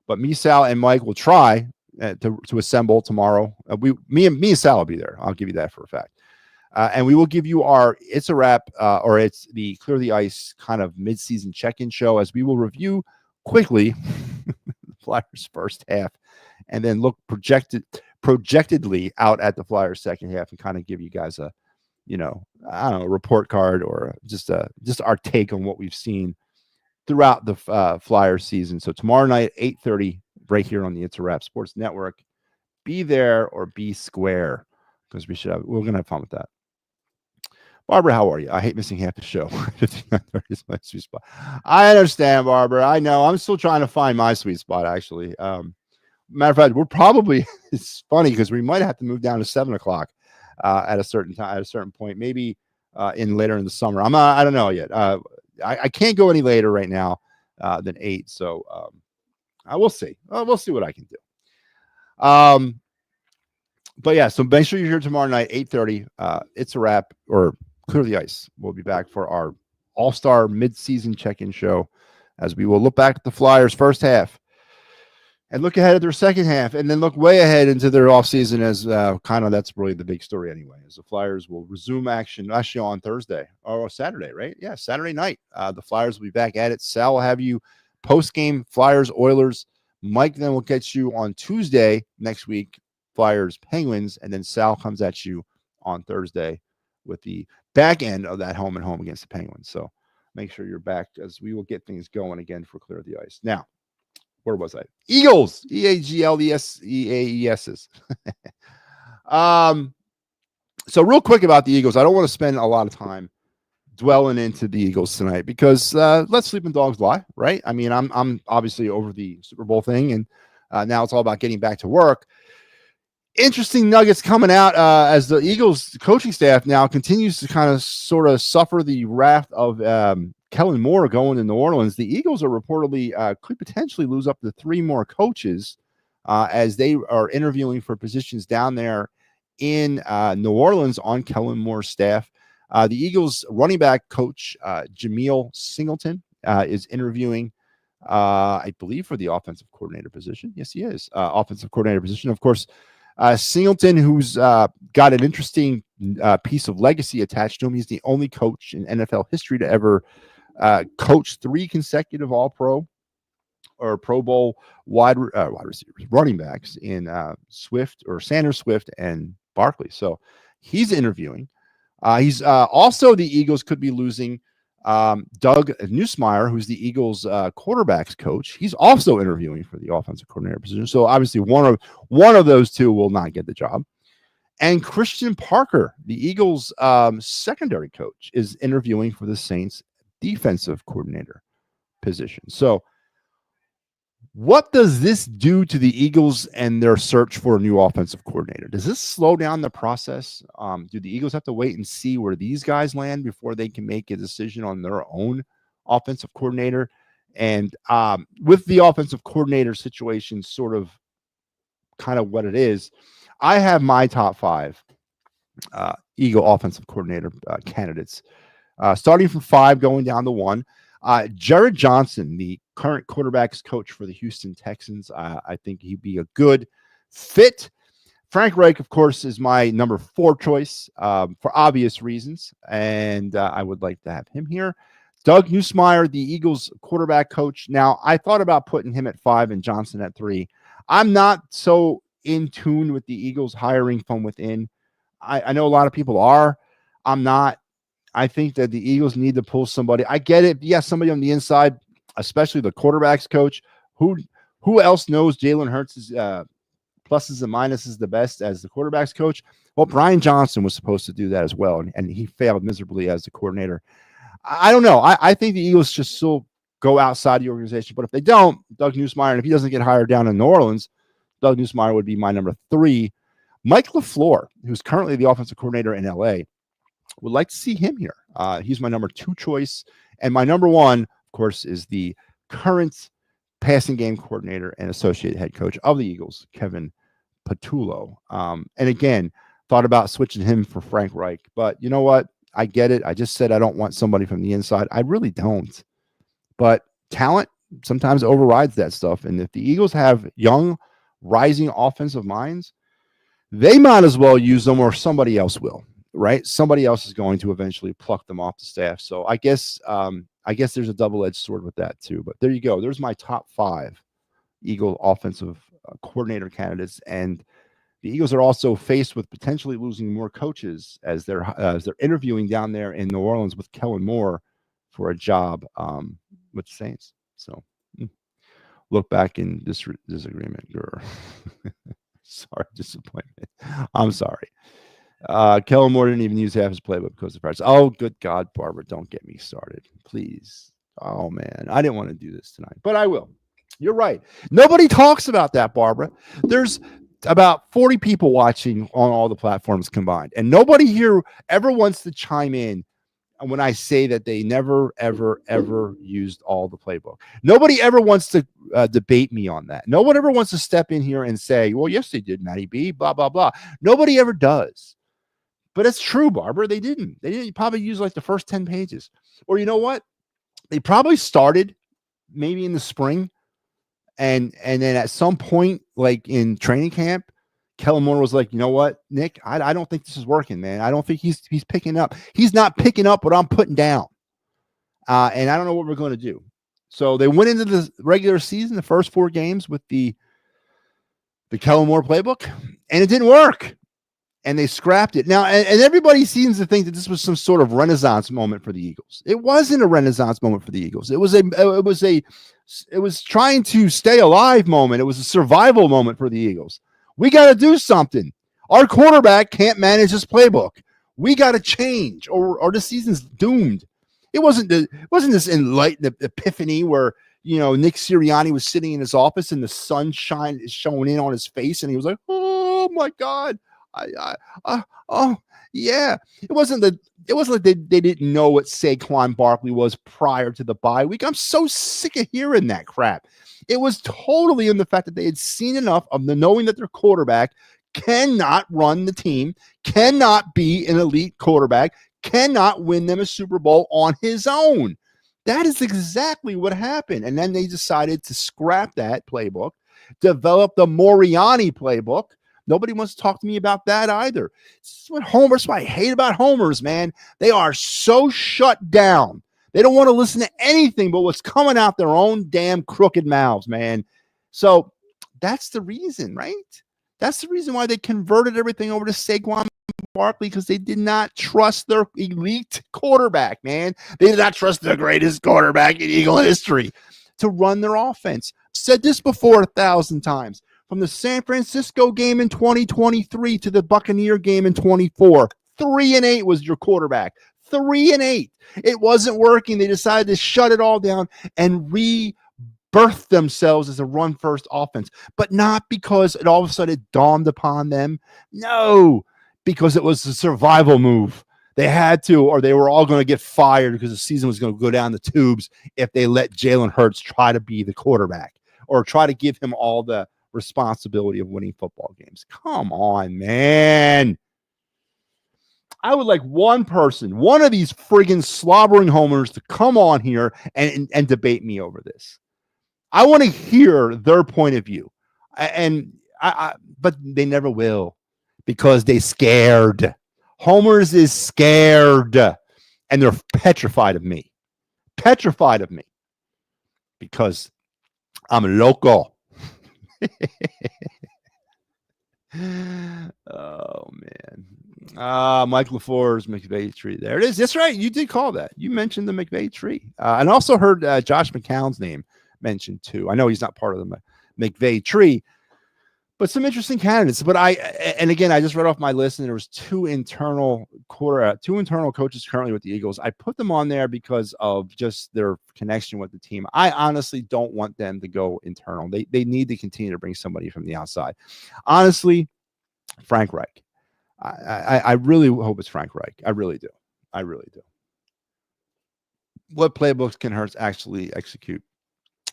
But me, Sal, and Mike will try to assemble tomorrow. Me and Sal will be there. I'll give you that for a fact. And we will give you it's a wrap, or it's the Clear the Ice kind of mid-season check-in show, as we will review quickly the Flyers' first half and then look projectedly out at the Flyers' second half and kind of give you guys a report card or just our take on what we've seen throughout the Flyers season. So tomorrow night, 8:30, right here on the It's a Wrap Sports Network. Be there or be square, because we're going to have fun with that. Barbara, how are you? I hate missing half the show. 59:30 is my sweet spot. I understand, Barbara. I know. I'm still trying to find my sweet spot, actually. Matter of fact, we're probably, it's funny because we might have to move down to 7 o'clock at a certain time, at a certain point, maybe later in the summer. I don't know yet. I can't go any later right now than 8. So I will see. We'll see what I can do. But yeah, so make sure you're here tomorrow night, 8:30. It's a wrap, or Clear the Ice. We'll be back for our All-Star mid-season check-in show, as we will look back at the Flyers' first half and look ahead at their second half, and then look way ahead into their offseason, as kind of that's really the big story anyway, as the Flyers will resume action actually on Thursday or Saturday, right? Yeah, Saturday night. The Flyers will be back at it. Sal will have you post-game Flyers, Oilers. Mike then will get you on Tuesday next week, Flyers, Penguins, and then Sal comes at you on Thursday with the back end of that home and home against the Penguins. So make sure you're back, as we will get things going again for Clear the Ice. Now, where was I? Eagles, Eagles. So real quick about the Eagles, I don't want to spend a lot of time dwelling into the Eagles tonight, because let sleeping dogs lie, right? I mean, I'm obviously over the Super Bowl thing, and now it's all about getting back to work. Interesting nuggets coming out as the Eagles coaching staff now continues to kind of sort of suffer the wrath of Kellen Moore going to New Orleans. The Eagles are reportedly could potentially lose up to 3 more coaches as they are interviewing for positions down there in New Orleans on Kellen Moore's staff. The Eagles running back coach Jameel Singleton is interviewing, I believe, for the offensive coordinator position. Yes, he is. Offensive coordinator position. Of course, Singleton, who's got an interesting piece of legacy attached to him. He's the only coach in NFL history to ever coach 3 consecutive All-Pro or Pro Bowl wide receivers, running backs in Sanders, Swift, and Barkley. So he's interviewing. He's also, the Eagles could be losing Doug Nussmeier, who's the Eagles quarterbacks coach. He's also interviewing for the offensive coordinator position. So obviously one of those two will not get the job. And Christian Parker, the Eagles secondary coach, is interviewing for the Saints defensive coordinator position. So What does this do to the Eagles and their search for a new offensive coordinator? Does this slow down the process? Do the Eagles have to wait and see where these guys land before they can make a decision on their own offensive coordinator? And with the offensive coordinator situation sort of kind of what it is, I have my top 5 Eagle offensive coordinator candidates, starting from 5 going down to 1. Jared Johnson, the current quarterbacks coach for the Houston Texans. I think he'd be a good fit. Frank Reich, of course, is my number 4 choice for obvious reasons, and I would like to have him here. Doug Nussmeier, the Eagles quarterback coach. Now, I thought about putting him at 5 and Johnson at 3. I'm not so in tune with the Eagles hiring from within. I know a lot of people are. I'm not. I think that the Eagles need to pull somebody. I get it. Yeah, somebody on the inside, especially the quarterbacks coach. Who else knows Jalen Hurts' pluses and minuses the best as the quarterbacks coach? Well, Brian Johnson was supposed to do that as well, and he failed miserably as the coordinator. I don't know. I think the Eagles should still go outside the organization. But if they don't, Doug Nussmeier, and if he doesn't get hired down in New Orleans, Doug Nussmeier would be my number 3. Mike LaFleur, who's currently the offensive coordinator in L.A., would like to see him here. He's my number 2 choice. And my number 1, of course, is the current passing game coordinator and associate head coach of the Eagles, Kevin Patullo. And again, thought about switching him for Frank Reich. But you know what? I get it. I just said I don't want somebody from the inside. I really don't. But talent sometimes overrides that stuff. And if the Eagles have young, rising offensive minds, they might as well use them or somebody else will. Right? Somebody else is going to eventually pluck them off the staff. So I guess there's a double-edged sword with that too. But there you go. There's my top 5 Eagle offensive coordinator candidates. And the Eagles are also faced with potentially losing more coaches as they're interviewing down there in New Orleans with Kellen Moore for a job with the Saints. So look back in disagreement. Sorry, disappointment. I'm sorry. Kellen Moore didn't even use half his playbook because of practice. Oh, good God, Barbara, don't get me started, please. Oh, man, I didn't want to do this tonight, but I will. You're right. Nobody talks about that, Barbara. There's about 40 people watching on all the platforms combined, and nobody here ever wants to chime in when I say that they never, ever, ever used all the playbook. Nobody ever wants to debate me on that. No one ever wants to step in here and say, well, yes, they did, MattyB, blah, blah, blah. Nobody ever does. But it's true, Barbara. They didn't. They didn't probably use like the first 10 pages. Or you know what? They probably started maybe in the spring. And then at some point, like in training camp, Kellen Moore was like, you know what, Nick, I don't think this is working, man. I don't think he's picking up. He's not picking up what I'm putting down. And I don't know what we're going to do. So they went into the regular season, the first 4 games with the Kellen Moore playbook, and it didn't work. And they scrapped it. Now, and everybody seems to think that this was some sort of renaissance moment for the Eagles. It wasn't a renaissance moment for the Eagles. It was trying to stay alive moment. It was a survival moment for the Eagles. We got to do something. Our quarterback can't manage this playbook. We got to change, or the season's doomed. It wasn't this enlightened epiphany where Nick Sirianni was sitting in his office and the sunshine is showing in on his face, and he was like, "Oh my God." Yeah. It wasn't like they didn't know what Saquon Barkley was prior to the bye week. I'm so sick of hearing that crap. It was totally in the fact that they had seen enough of the knowing that their quarterback cannot run the team, cannot be an elite quarterback, cannot win them a Super Bowl on his own. That is exactly what happened. And then they decided to scrap that playbook, develop the Moriarty playbook. Nobody wants to talk to me about that either. This is what I hate about homers, man. They are so shut down. They don't want to listen to anything but what's coming out their own damn crooked mouths, man. So that's the reason, right? That's the reason why they converted everything over to Saquon Barkley, because they did not trust their elite quarterback, man. They did not trust the greatest quarterback in Eagle history to run their offense. Said this before 1,000 times. From the San Francisco game in 2023 to the Buccaneer game in 24, 3-8 was your quarterback. 3-8. It wasn't working. They decided to shut it all down and rebuild birthed themselves as a run-first offense, but not because it all of a sudden it dawned upon them. No, because it was a survival move. They had to, or they were all going to get fired because the season was going to go down the tubes if they let Jalen Hurts try to be the quarterback or try to give him all the responsibility of winning football games. Come on, man. I would like one person, one of these friggin' slobbering homers to come on here and debate me over this. I want to hear their point of view. But they never will because they scared. Homers is scared, and they're petrified of me. Petrified of me because I'm local. Oh, man. Mike LaFleur's McVay tree. There it is. That's right. You did call that. You mentioned the McVay tree. And also heard Josh McCown's name mentioned, too. I know he's not part of the McVay tree, but some interesting candidates. But and again, I just read off my list, and there was two internal coaches currently with the Eagles. I put them on there because of just their connection with the team. I honestly don't want them to go internal. They need to continue to bring somebody from the outside. Honestly, Frank Reich. I really hope it's Frank Reich. I really do. I really do. What playbooks can Hurts actually execute?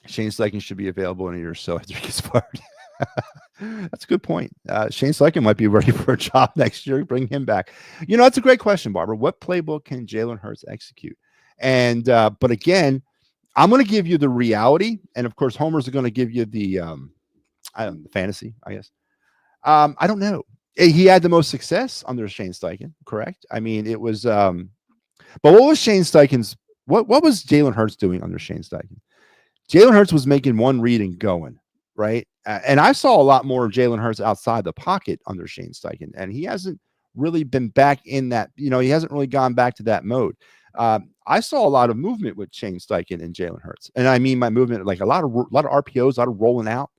Shane Steichen should be available in a year or so after he gets fired. That's a good point. Shane Steichen might be ready for a job next year. Bring him back. That's a great question, Barbara. What playbook can Jalen Hurts execute? And but again, I'm going to give you the reality, and of course, Homer's going to give you the fantasy, I guess. I don't know. He had the most success under Shane Steichen, correct? I mean, it was. But what was Shane Steichen's? What was Jalen Hurts doing under Shane Steichen? Jalen Hurts was making one read and going, right? And I saw a lot more of Jalen Hurts outside the pocket under Shane Steichen, and he hasn't really been back in that. He hasn't really gone back to that mode. I saw a lot of movement with Shane Steichen and Jalen Hurts, and I mean by movement, like a lot of RPOs, a lot of rolling out.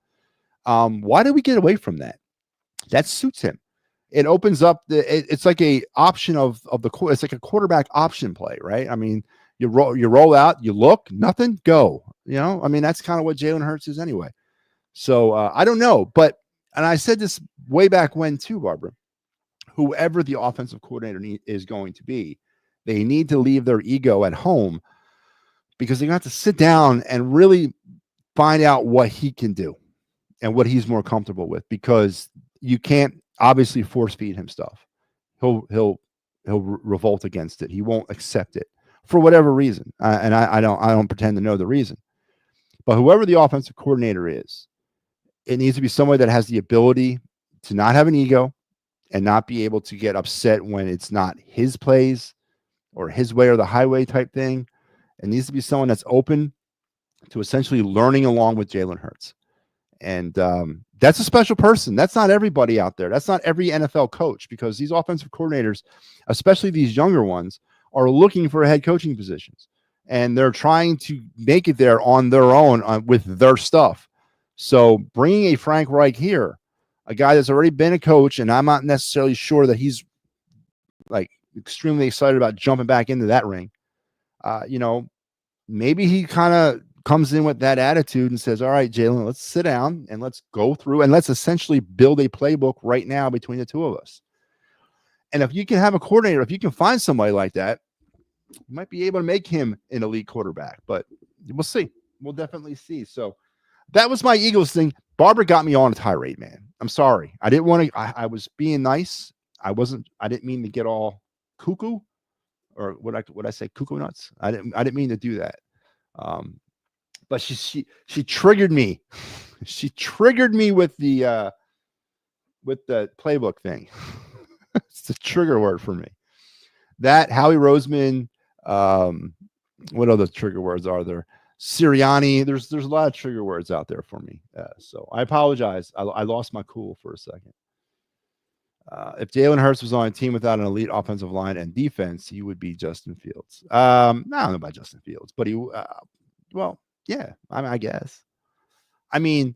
Why did we get away from that? That suits him. It opens up it's like a option of the it's like a quarterback option play, right? I mean, you roll out, you look, nothing, go. I mean, that's kind of what Jalen Hurts is anyway. So I don't know, and I said this way back when too, Barbara. Whoever the offensive coordinator is going to be, they need to leave their ego at home because they got to sit down and really find out what he can do and what he's more comfortable with. Because you can't obviously force feed him stuff. He'll revolt against it. He won't accept it for whatever reason. And I don't pretend to know the reason. But whoever the offensive coordinator is, it needs to be somebody that has the ability to not have an ego and not be able to get upset when it's not his plays or his way or the highway type thing. It needs to be someone that's open to essentially learning along with Jalen Hurts. And that's a special person. That's not everybody out there. That's not every NFL coach, because these offensive coordinators, especially these younger ones, are looking for head coaching positions. And they're trying to make it there on their own with their stuff. So bringing a Frank Reich here, a guy that's already been a coach, and I'm not necessarily sure that he's like extremely excited about jumping back into that ring. Maybe he kind of comes in with that attitude and says, all right, Jalen, let's sit down and let's go through and let's essentially build a playbook right now between the two of us. And if you can have a coordinator, if you can find somebody like that, you might be able to make him an elite quarterback, but we'll see. We'll definitely see. So that was my Eagles thing. Barbara got me on a tirade, man. I'm sorry. I didn't want to, I was being nice. I didn't mean to get all cuckoo, or what I say, cuckoo nuts. I didn't mean to do that. But she triggered me. She triggered me with the playbook thing. It's a trigger word for me. That Howie Roseman, what other trigger words are there? Sirianni. There's a lot of trigger words out there for me. So I apologize. I lost my cool for a second. If Jalen Hurts was on a team without an elite offensive line and defense, he would be Justin Fields. I don't know about Justin Fields, but he, well, yeah, I guess. I mean,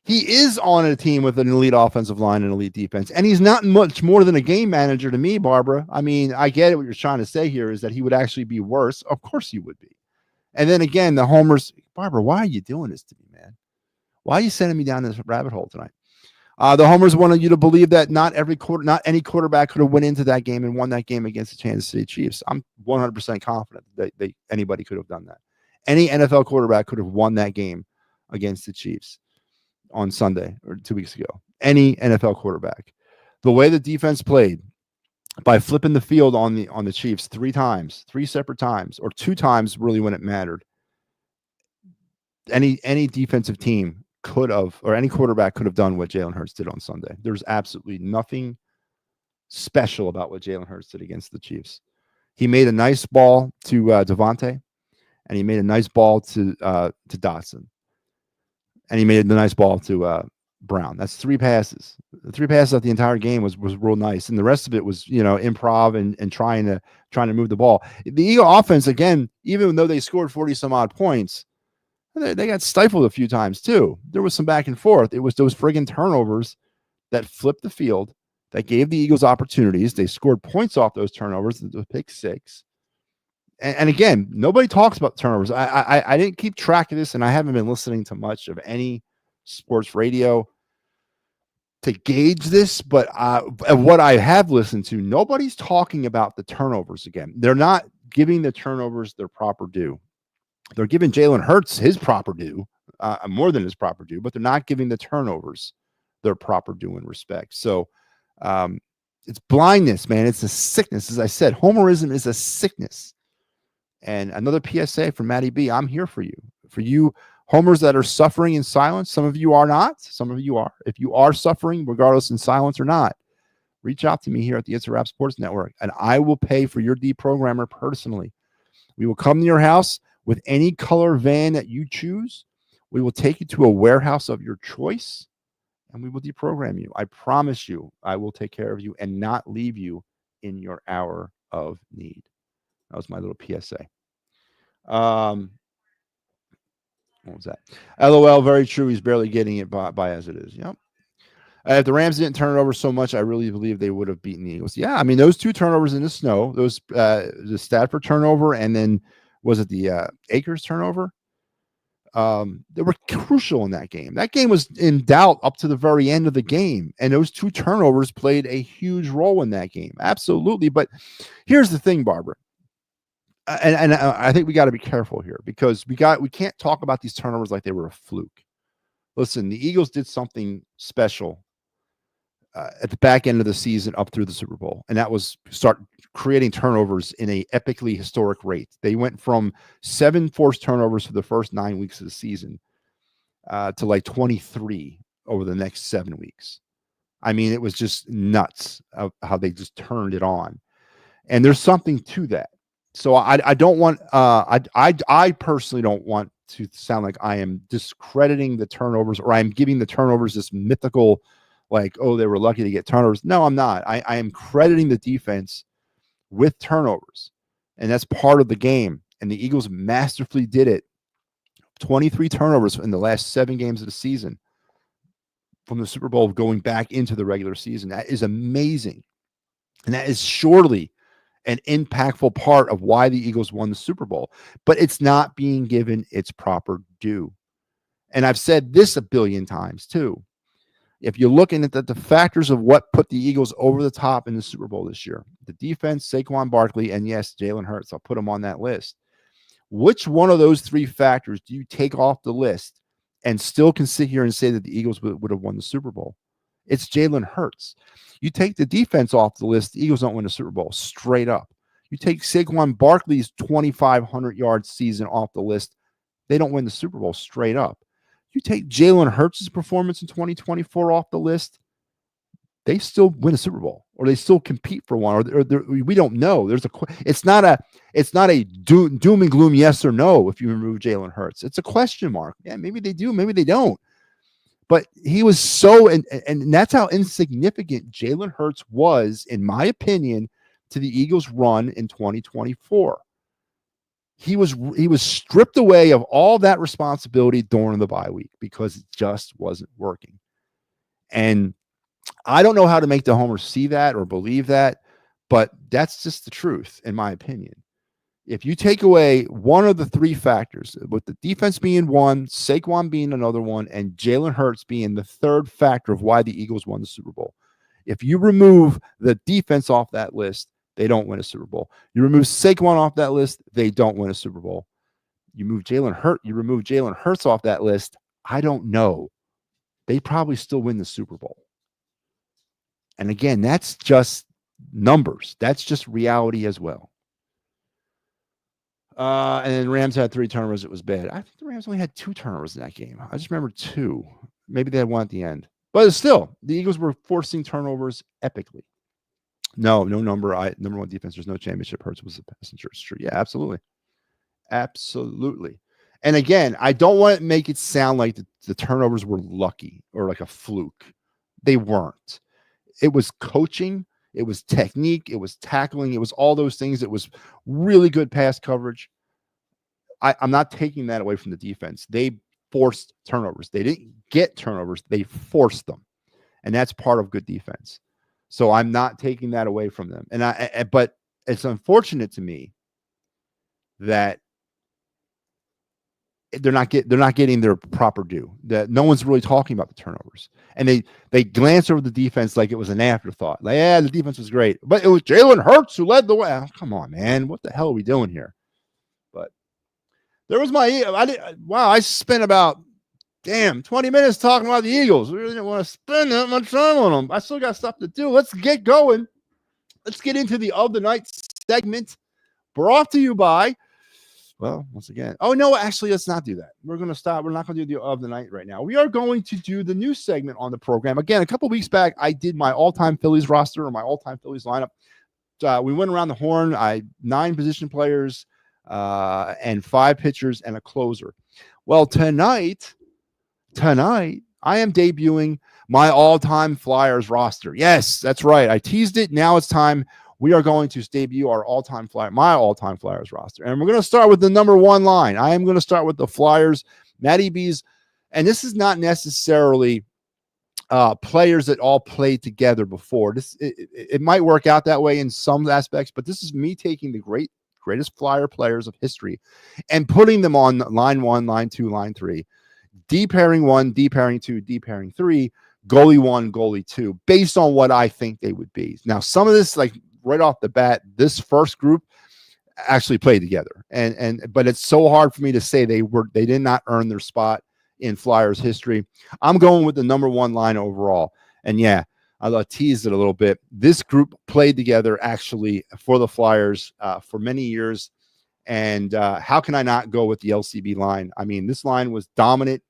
he is on a team with an elite offensive line and elite defense, and he's not much more than a game manager to me, Barbara. I mean, I get it. What you're trying to say here is that he would actually be worse. Of course he would be. And then again, the homers. Barbara, why are you doing this to me, man? Why are you sending me down this rabbit hole tonight? The homers wanted you to believe that not any quarterback could have went into that game and won that game against the Kansas City Chiefs. I'm 100% confident that anybody could have done that. Any NFL quarterback could have won that game against the Chiefs on Sunday or 2 weeks ago. Any NFL quarterback. The way the defense played by flipping the field on the Chiefs 3 separate times, or 2 times really when it mattered. Any defensive team could have, or any quarterback could have done what Jalen Hurts did on Sunday. There's absolutely nothing special about what Jalen Hurts did against the Chiefs. He made a nice ball to Devontae, and he made a nice ball to Dotson, and he made the nice ball to Brown. That's 3 passes. The 3 passes of the entire game was real nice, and the rest of it was improv and trying to move the ball. The Eagle offense, again, even though they scored 40 some odd points, they got stifled a few times too. There was some back and forth. It was those friggin' turnovers that flipped the field, that gave the Eagles opportunities. They scored points off those turnovers, the pick 6. And again, nobody talks about turnovers. I didn't keep track of this, and I haven't been listening to much of any sports radio to gauge this, but what I have listened to, nobody's talking about the turnovers again. They're not giving the turnovers their proper due. They're giving Jalen Hurts his proper due, more than his proper due, but they're not giving the turnovers their proper due and respect. So it's blindness, man. It's a sickness. As I said, homerism is a sickness. And another PSA from MattyB, I'm here for you. For you homers that are suffering in silence, some of you are not, some of you are. If you are suffering, regardless in silence or not, reach out to me here at the It's a Wrap Sports Network, and I will pay for your deprogrammer personally. We will come to your house with any color van that you choose. We will take you to a warehouse of your choice, and we will deprogram you. I promise you, I will take care of you and not leave you in your hour of need. That was my little PSA. What was that? LOL, very true. He's barely getting it by as it is. Yep. If the Rams didn't turn it over so much, I really believe they would have beaten the Eagles. Yeah, I mean, those 2 turnovers in the snow, those the Stafford turnover, and then was it the Akers turnover? They were crucial in that game. That game was in doubt up to the very end of the game, and those 2 turnovers played a huge role in that game. Absolutely. But here's the thing, Barbara. And I think we got to be careful here, because we can't talk about these turnovers like they were a fluke. Listen, the Eagles did something special at the back end of the season up through the Super Bowl, and that was start creating turnovers in a epically historic rate. They went from 7 forced turnovers for the first 9 weeks of the season to like 23 over the next 7 weeks. I mean, it was just nuts of how they just turned it on, and there's something to that. So I don't want I personally don't want to sound like I am discrediting the turnovers, or I'm giving the turnovers this mythical, like, oh, they were lucky to get turnovers. No, I'm not. I am crediting the defense with turnovers, and that's part of the game. And the Eagles masterfully did it. 23 turnovers in the last 7 games of the season, from the Super Bowl going back into the regular season. That is amazing, and that is surely an impactful part of why the Eagles won the Super Bowl, but it's not being given its proper due. And I've said this a billion times too. If you're looking at the factors of what put the Eagles over the top in the Super Bowl this year, the defense, Saquon Barkley, and yes, Jalen Hurts, I'll put them on that list. Which one of those 3 factors do you take off the list and still can sit here and say that the Eagles would have won the Super Bowl? It's Jalen Hurts. You take the defense off the list, the Eagles don't win the Super Bowl, straight up. You take Saquon Barkley's 2,500-yard season off the list, they don't win the Super Bowl, straight up. You take Jalen Hurts' performance in 2024 off the list, they still win a Super Bowl, or they still compete for one, or we don't know. It's not a doom and gloom yes or no if you remove Jalen Hurts. It's a question mark. Yeah, maybe they do, maybe they don't. But he was so, and that's how insignificant Jalen Hurts was, in my opinion, to the Eagles' run in 2024. He was stripped away of all that responsibility during the bye week because it just wasn't working. And I don't know how to make the homers see that or believe that, but that's just the truth, in my opinion. If you take away one of the three factors, with the defense being one, Saquon being another one, and Jalen Hurts being the third factor of why the Eagles won the Super Bowl, if you remove the defense off that list, they don't win a Super Bowl. You remove Saquon off that list, they don't win a Super Bowl. You remove Jalen Hurts off that list, I don't know. They probably still win the Super Bowl. And again, that's just numbers. That's just reality as well. And then Rams had 3 turnovers. It was bad. I think the Rams only had 2 turnovers in that game. I just remember 2. Maybe they had 1 at the end. But still, the Eagles were forcing turnovers epically. No number 1 defense. There's no championship. Hurts was a passenger. It's true. Yeah, absolutely. Absolutely. And again, I don't want to make it sound like the turnovers were lucky or like a fluke. They weren't. It was coaching. It was technique. It was tackling. It was all those things. It was really good pass coverage. I'm not taking that away from the defense. They forced turnovers. They didn't get turnovers. They forced them. And that's part of good defense. So I'm not taking that away from them. But it's unfortunate to me that they're not getting their proper due. That no one's really talking about the turnovers, and they glance over the defense like it was an afterthought. Like, yeah, the defense was great, but it was Jalen Hurts who led the way. Oh, come on, man, what the hell are we doing here? But there was I spent about 20 minutes talking about the Eagles. We really didn't want to spend that much time on them. I still got stuff to do. Let's get going. Let's get into the of the night segment, brought to you by. Well, once again, actually, let's not do that. We're going to stop. We're not going to do the of the night right now. We are going to do the new segment on the program. Again, a couple weeks back, I did my all-time Phillies roster or my all-time Phillies lineup. We went around the horn. 9 position players and 5 pitchers and a closer. Well, tonight, I am debuting my all-time Flyers roster. Yes, that's right. I teased it. Now it's time. We are going to debut my all-time Flyers roster. And we're going to start with the number 1 line. I am going to start with the Flyers, MattyB's. And this is not necessarily players that all played together before. It might work out that way in some aspects, but this is me taking the greatest Flyer players of history and putting them on line 1, line 2, line 3, D pairing 1, D pairing 2, D pairing 3, goalie 1, goalie 2, based on what I think they would be. Now, some of this, like, right off the bat, this first group actually played together, but it's so hard for me to say they did not earn their spot in Flyers history. I'm going with the number 1 line overall, and yeah, I'll tease it a little bit. This group played together actually for the Flyers for many years, and how can I not go with the LCB line? I mean, this line was dominant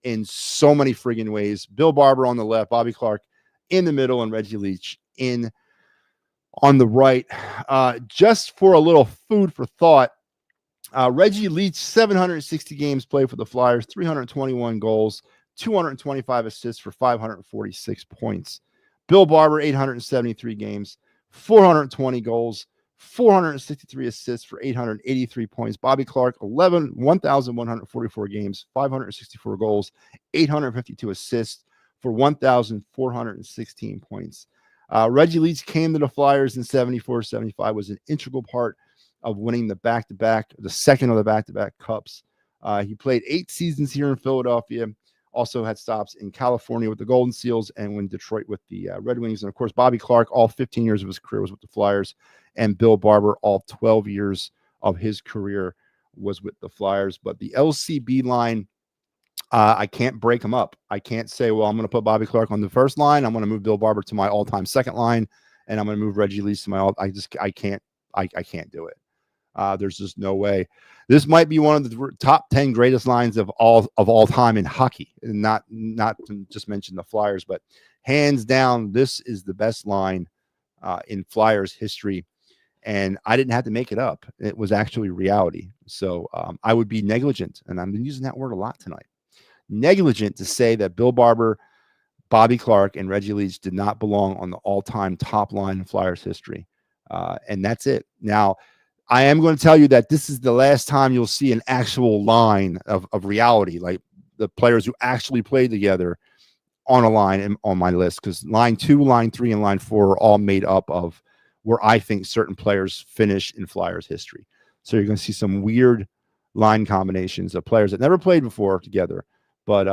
in so many friggin' ways. Bill Barber on the left, Bobby Clark in the middle, and Reggie Leach on the right. Just for a little food for thought, Reggie Leach, 760 games played for the Flyers, 321 goals, 225 assists for 546 points. Bill Barber, 873 games, 420 goals, 463 assists for 883 points. Bobby Clark, 1,144 games, 564 goals, 852 assists for 1,416 points. Reggie Leach came to the Flyers in 74-75, was an integral part of winning the second of the back-to-back cups. He played 8 seasons here in Philadelphia, also had stops in California with the Golden Seals and in Detroit with the Red Wings. And, of course, Bobby Clark, all 15 years of his career was with the Flyers, and Bill Barber, all 12 years of his career was with the Flyers. But the LCB line, I can't break them up. I can't say, well, I'm going to put Bobby Clark on the first line. I'm going to move Bill Barber to my all-time second line, and I'm going to move Reggie Leach to my I can't do it. There's just no way. This might be one of the top 10 greatest lines of all time in hockey. And not to just mention the Flyers, but hands down, this is the best line in Flyers history. And I didn't have to make it up. It was actually reality. So I would be negligent, and I've been using that word a lot tonight. Negligent to say that Bill Barber, Bobby Clark, and Reggie Leach did not belong on the all-time top line in Flyers history. And that's it. Now, I am going to tell you that this is the last time you'll see an actual line of reality, like the players who actually played together on a line on my list, because line 2, line 3, and line 4 are all made up of where I think certain players finish in Flyers history. So you're going to see some weird line combinations of players that never played before together. But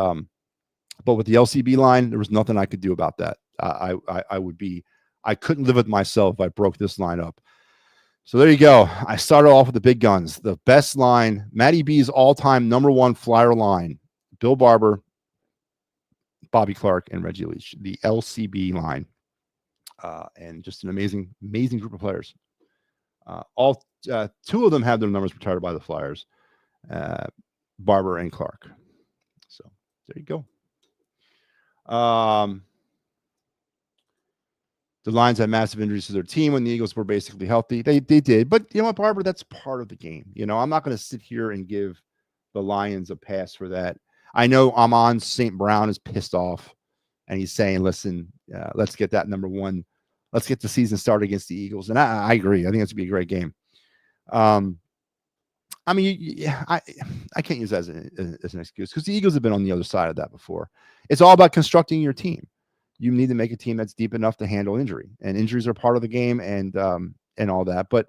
with the LCB line, there was nothing I could do about that. I couldn't live with myself if I broke this line up. So there you go. I started off with the big guns, the best line, MattyB's all-time #1 flyer line, Bill Barber, Bobby Clark, and Reggie Leach, the LCB line, and just an amazing group of players. All two of them have their numbers retired by the Flyers, Barber and Clark. So there you go. The Lions had massive injuries to their team when the Eagles were basically healthy. They did, but you know what, Barber, that's part of the game. You know, I'm not going to sit here and give the Lions a pass for that. I know Amon St. Brown is pissed off, and he's saying, "Listen, let's get that #1. Let's get the season started against the Eagles." And I agree. I think it's going to be a great game. I mean, I can't use that as an excuse because the Eagles have been on the other side of that before. It's all about constructing your team. You need to make a team that's deep enough to handle injury, and injuries are part of the game, and all that. But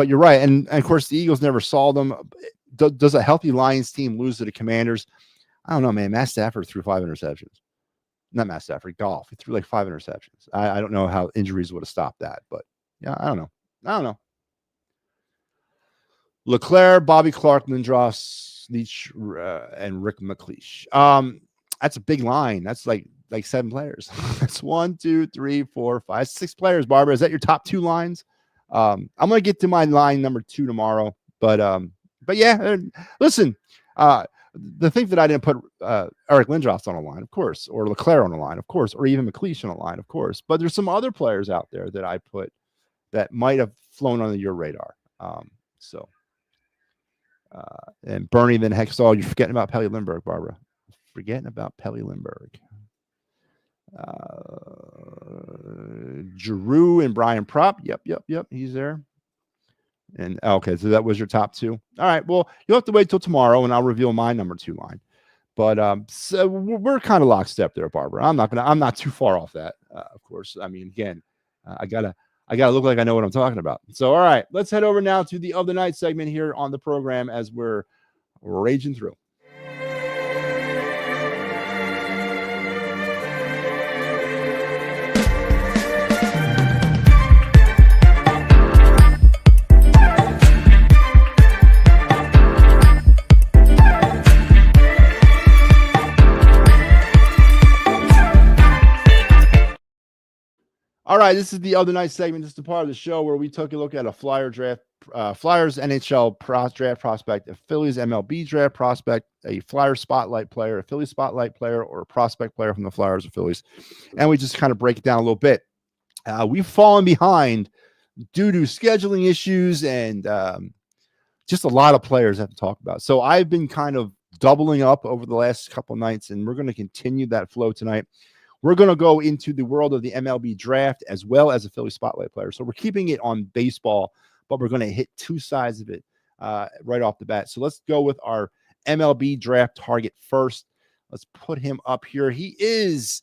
you're right, and of course the Eagles never saw them. Does a healthy Lions team lose to the Commanders? I don't know, man. Matt Stafford threw 5 interceptions. Not Matt Stafford, Goff. He threw like 5 interceptions. I don't know how injuries would have stopped that, but yeah, I don't know. LeClaire, Bobby Clark, Lindros, Leach, and Rick McLeish. That's a big line. That's like 7 players. That's 1, 2, 3, 4, 5, 6 players. Barbara, is that your top 2 lines? I'm gonna get to my line number 2 tomorrow, but yeah. Listen, the thing that I didn't put Eric Lindros on a line, of course, or LeClaire on a line, of course, or even McLeish on a line, of course. But there's some other players out there that I put that might have flown under your radar. And Bernie Van Hextall, you're forgetting about Pelly Lindbergh, Barbara. Forgetting about Pelly Lindbergh. Giroux and Brian Propp. Yep. He's there. And okay, so that was your top 2. All right. Well, you'll have to wait till tomorrow, and I'll reveal my number 2 line. But so we're kind of lockstep there, Barbara. I'm not too far off that. Of course. I mean, again, I gotta look like I know what I'm talking about. So, all right, let's head over now to the other night segment here on the program as we're raging through. All right, this is the other night segment. This is the part of the show where we took a look at a Flyer draft, Flyers NHL draft prospect, a Phillies MLB draft prospect, a Flyer spotlight player, a Phillies spotlight player, or a prospect player from the Flyers or Phillies. And we just kind of break it down a little bit. We've fallen behind due to scheduling issues and just a lot of players I have to talk about. So I've been kind of doubling up over the last couple of nights, and we're going to continue that flow tonight. We're going to go into the world of the MLB draft as well as a Philly spotlight player. So we're keeping it on baseball, but we're going to hit 2 sides of it right off the bat. So let's go with our MLB draft target first. Let's put him up here. He is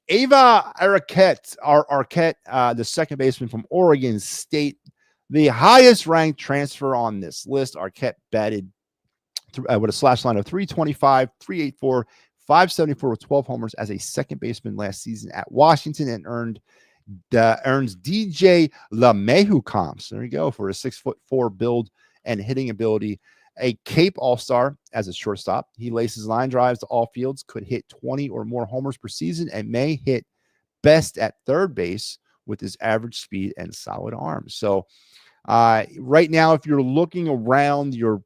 Ava Arquette, the second baseman from Oregon State, the highest ranked transfer on this list. Arquette batted with a slash line of 325, 384, 574 with 12 homers as a second baseman last season at Washington, and earns DJ LeMahieu comps. There you go, for a 6'4" build and hitting ability. A Cape All-Star as a shortstop. He laces line drives to all fields, could hit 20 or more homers per season, and may hit best at third base with his average speed and solid arms. So right now, if you're looking around your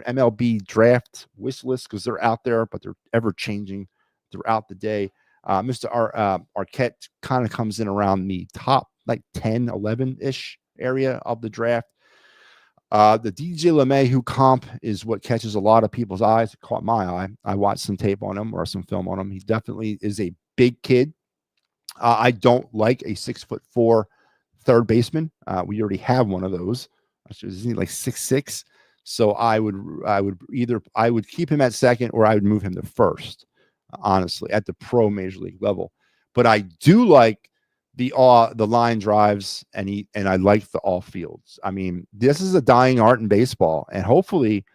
MLB draft wish list, because they're out there, but they're ever changing throughout the day. Mr. Arquette kind of comes in around the top like 10, 11-ish area of the draft. The DJ LeMahieu comp is what catches a lot of people's eyes. It caught my eye. I watched some tape on him or some film on him. He definitely is a big kid. I don't like a 6'4" third baseman. We already have one of those. Isn't he like 6'6"? So I would keep him at second, or I would move him to first, honestly, at the pro major league level. But I do like the line drives, and I like the all fields. I mean, this is a dying art in baseball, and hopefully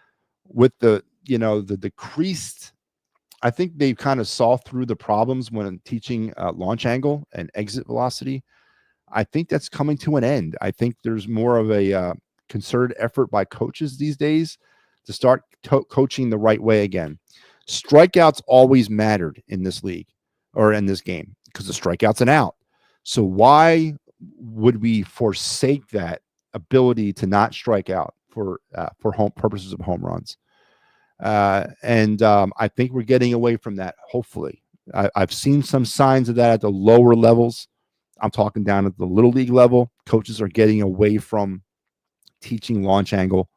with the decreased, I think they've kind of saw through the problems when teaching launch angle and exit velocity. I think that's coming to an end. I think there's more of a concerted effort by coaches these days to start coaching the right way again. Strikeouts always mattered in this league or in this game because the strikeout's an out. So why would we forsake that ability to not strike out for home purposes of home runs? I think we're getting away from that. Hopefully, I've seen some signs of that at the lower levels. I'm talking down at the little league level. Coaches are getting away from teaching launch angle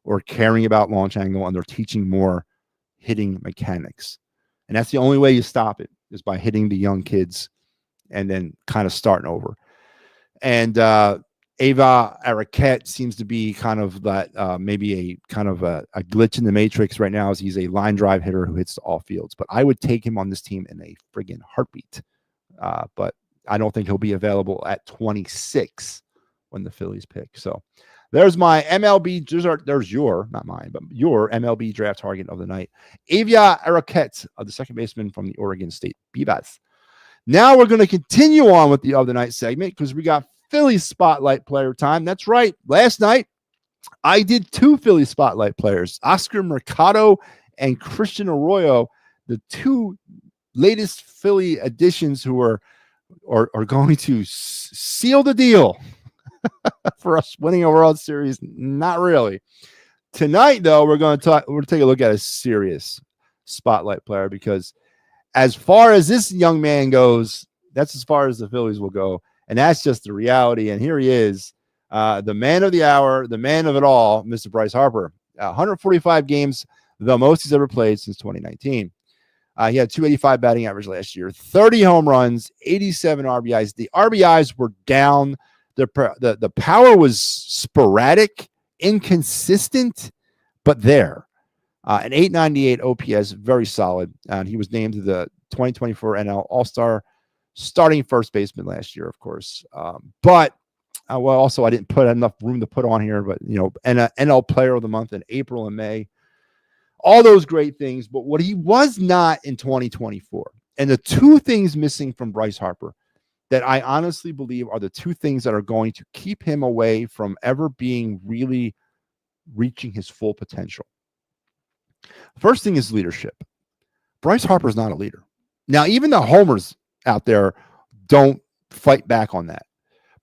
or caring about launch angle, and they're teaching more hitting mechanics. And that's the only way you stop it, is by hitting the young kids and then kind of starting over. And Ava Araquette seems to be kind of that maybe a kind of a glitch in the matrix right now, as he's a line drive hitter who hits all fields. But I would take him on this team in a friggin' heartbeat. But I don't think he'll be available at 26 when the Phillies pick. So there's my MLB. There's your, not mine, but your MLB draft target of the night, Ava Araquette, the second baseman from the Oregon State Beavers. Now we're going to continue on with the other night segment because we got Philly Spotlight player time. That's right. Last night, I did 2 Philly Spotlight players, Oscar Mercado and Christian Arroyo, the 2 latest Philly additions who are going to seal the deal for us winning a World Series. Not really. Tonight, though, we're going to take a look at a serious Spotlight player, because as far as this young man goes, that's as far as the Phillies will go. And that's just the reality. And here he is, the man of the hour, the man of it all, Mr. Bryce Harper. 145 games, the most he's ever played since 2019. He had 285 batting average last year, 30 home runs, 87 RBIs. The RBIs were down. The power was sporadic, inconsistent, but there. An 898 OPS, very solid. And he was named to the 2024 NL All-Star starting first baseman last year, of course. But also I didn't put enough room to put on here, but NL Player of the Month in April and May, all those great things. But what he was not in 2024, and the 2 things missing from Bryce Harper that I honestly believe are the 2 things that are going to keep him away from ever being really reaching his full potential. First thing is leadership. Bryce Harper is not a leader. Now, even the homers out there don't fight back on that.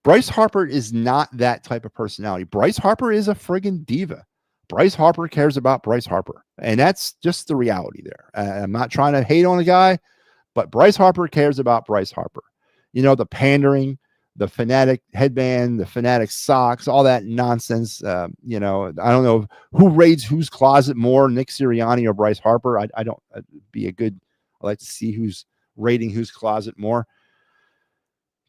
Bryce Harper is not that type of personality. Bryce Harper is a friggin' diva. Bryce Harper cares about Bryce Harper. And that's just the reality there. I'm not trying to hate on the guy, but Bryce Harper cares about Bryce Harper. The pandering, the fanatic headband, the fanatic socks, all that nonsense. I don't know who raids whose closet more, Nick Sirianni or Bryce Harper. I don't be a good. I like to see who's raiding whose closet more.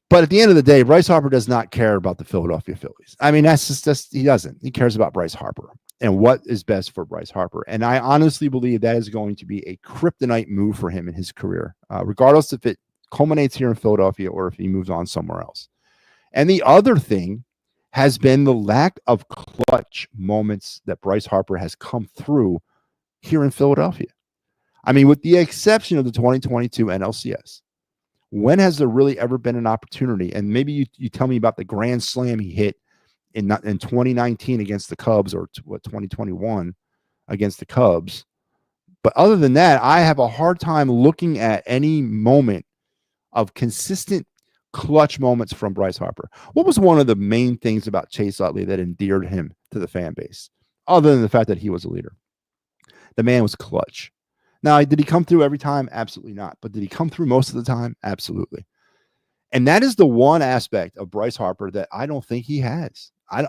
But at the end of the day, Bryce Harper does not care about the Philadelphia Phillies. I mean, that's just he doesn't. He cares about Bryce Harper and what is best for Bryce Harper. And I honestly believe that is going to be a kryptonite move for him in his career, regardless if it culminates here in Philadelphia or if he moves on somewhere else. And the other thing has been the lack of clutch moments that Bryce Harper has come through here in Philadelphia. I mean, with the exception of the 2022 NLCS, when has there really ever been an opportunity? And maybe you tell me about the grand slam he hit in 2019 against the Cubs, or 2021 against the Cubs. But other than that, I have a hard time looking at any moment of consistent clutch moments from Bryce Harper. What was one of the main things about Chase Utley that endeared him to the fan base, other than the fact that he was a leader? The man was clutch. Now, did he come through every time? Absolutely not. But did he come through most of the time? Absolutely. And that is the one aspect of Bryce Harper that I don't think he has. I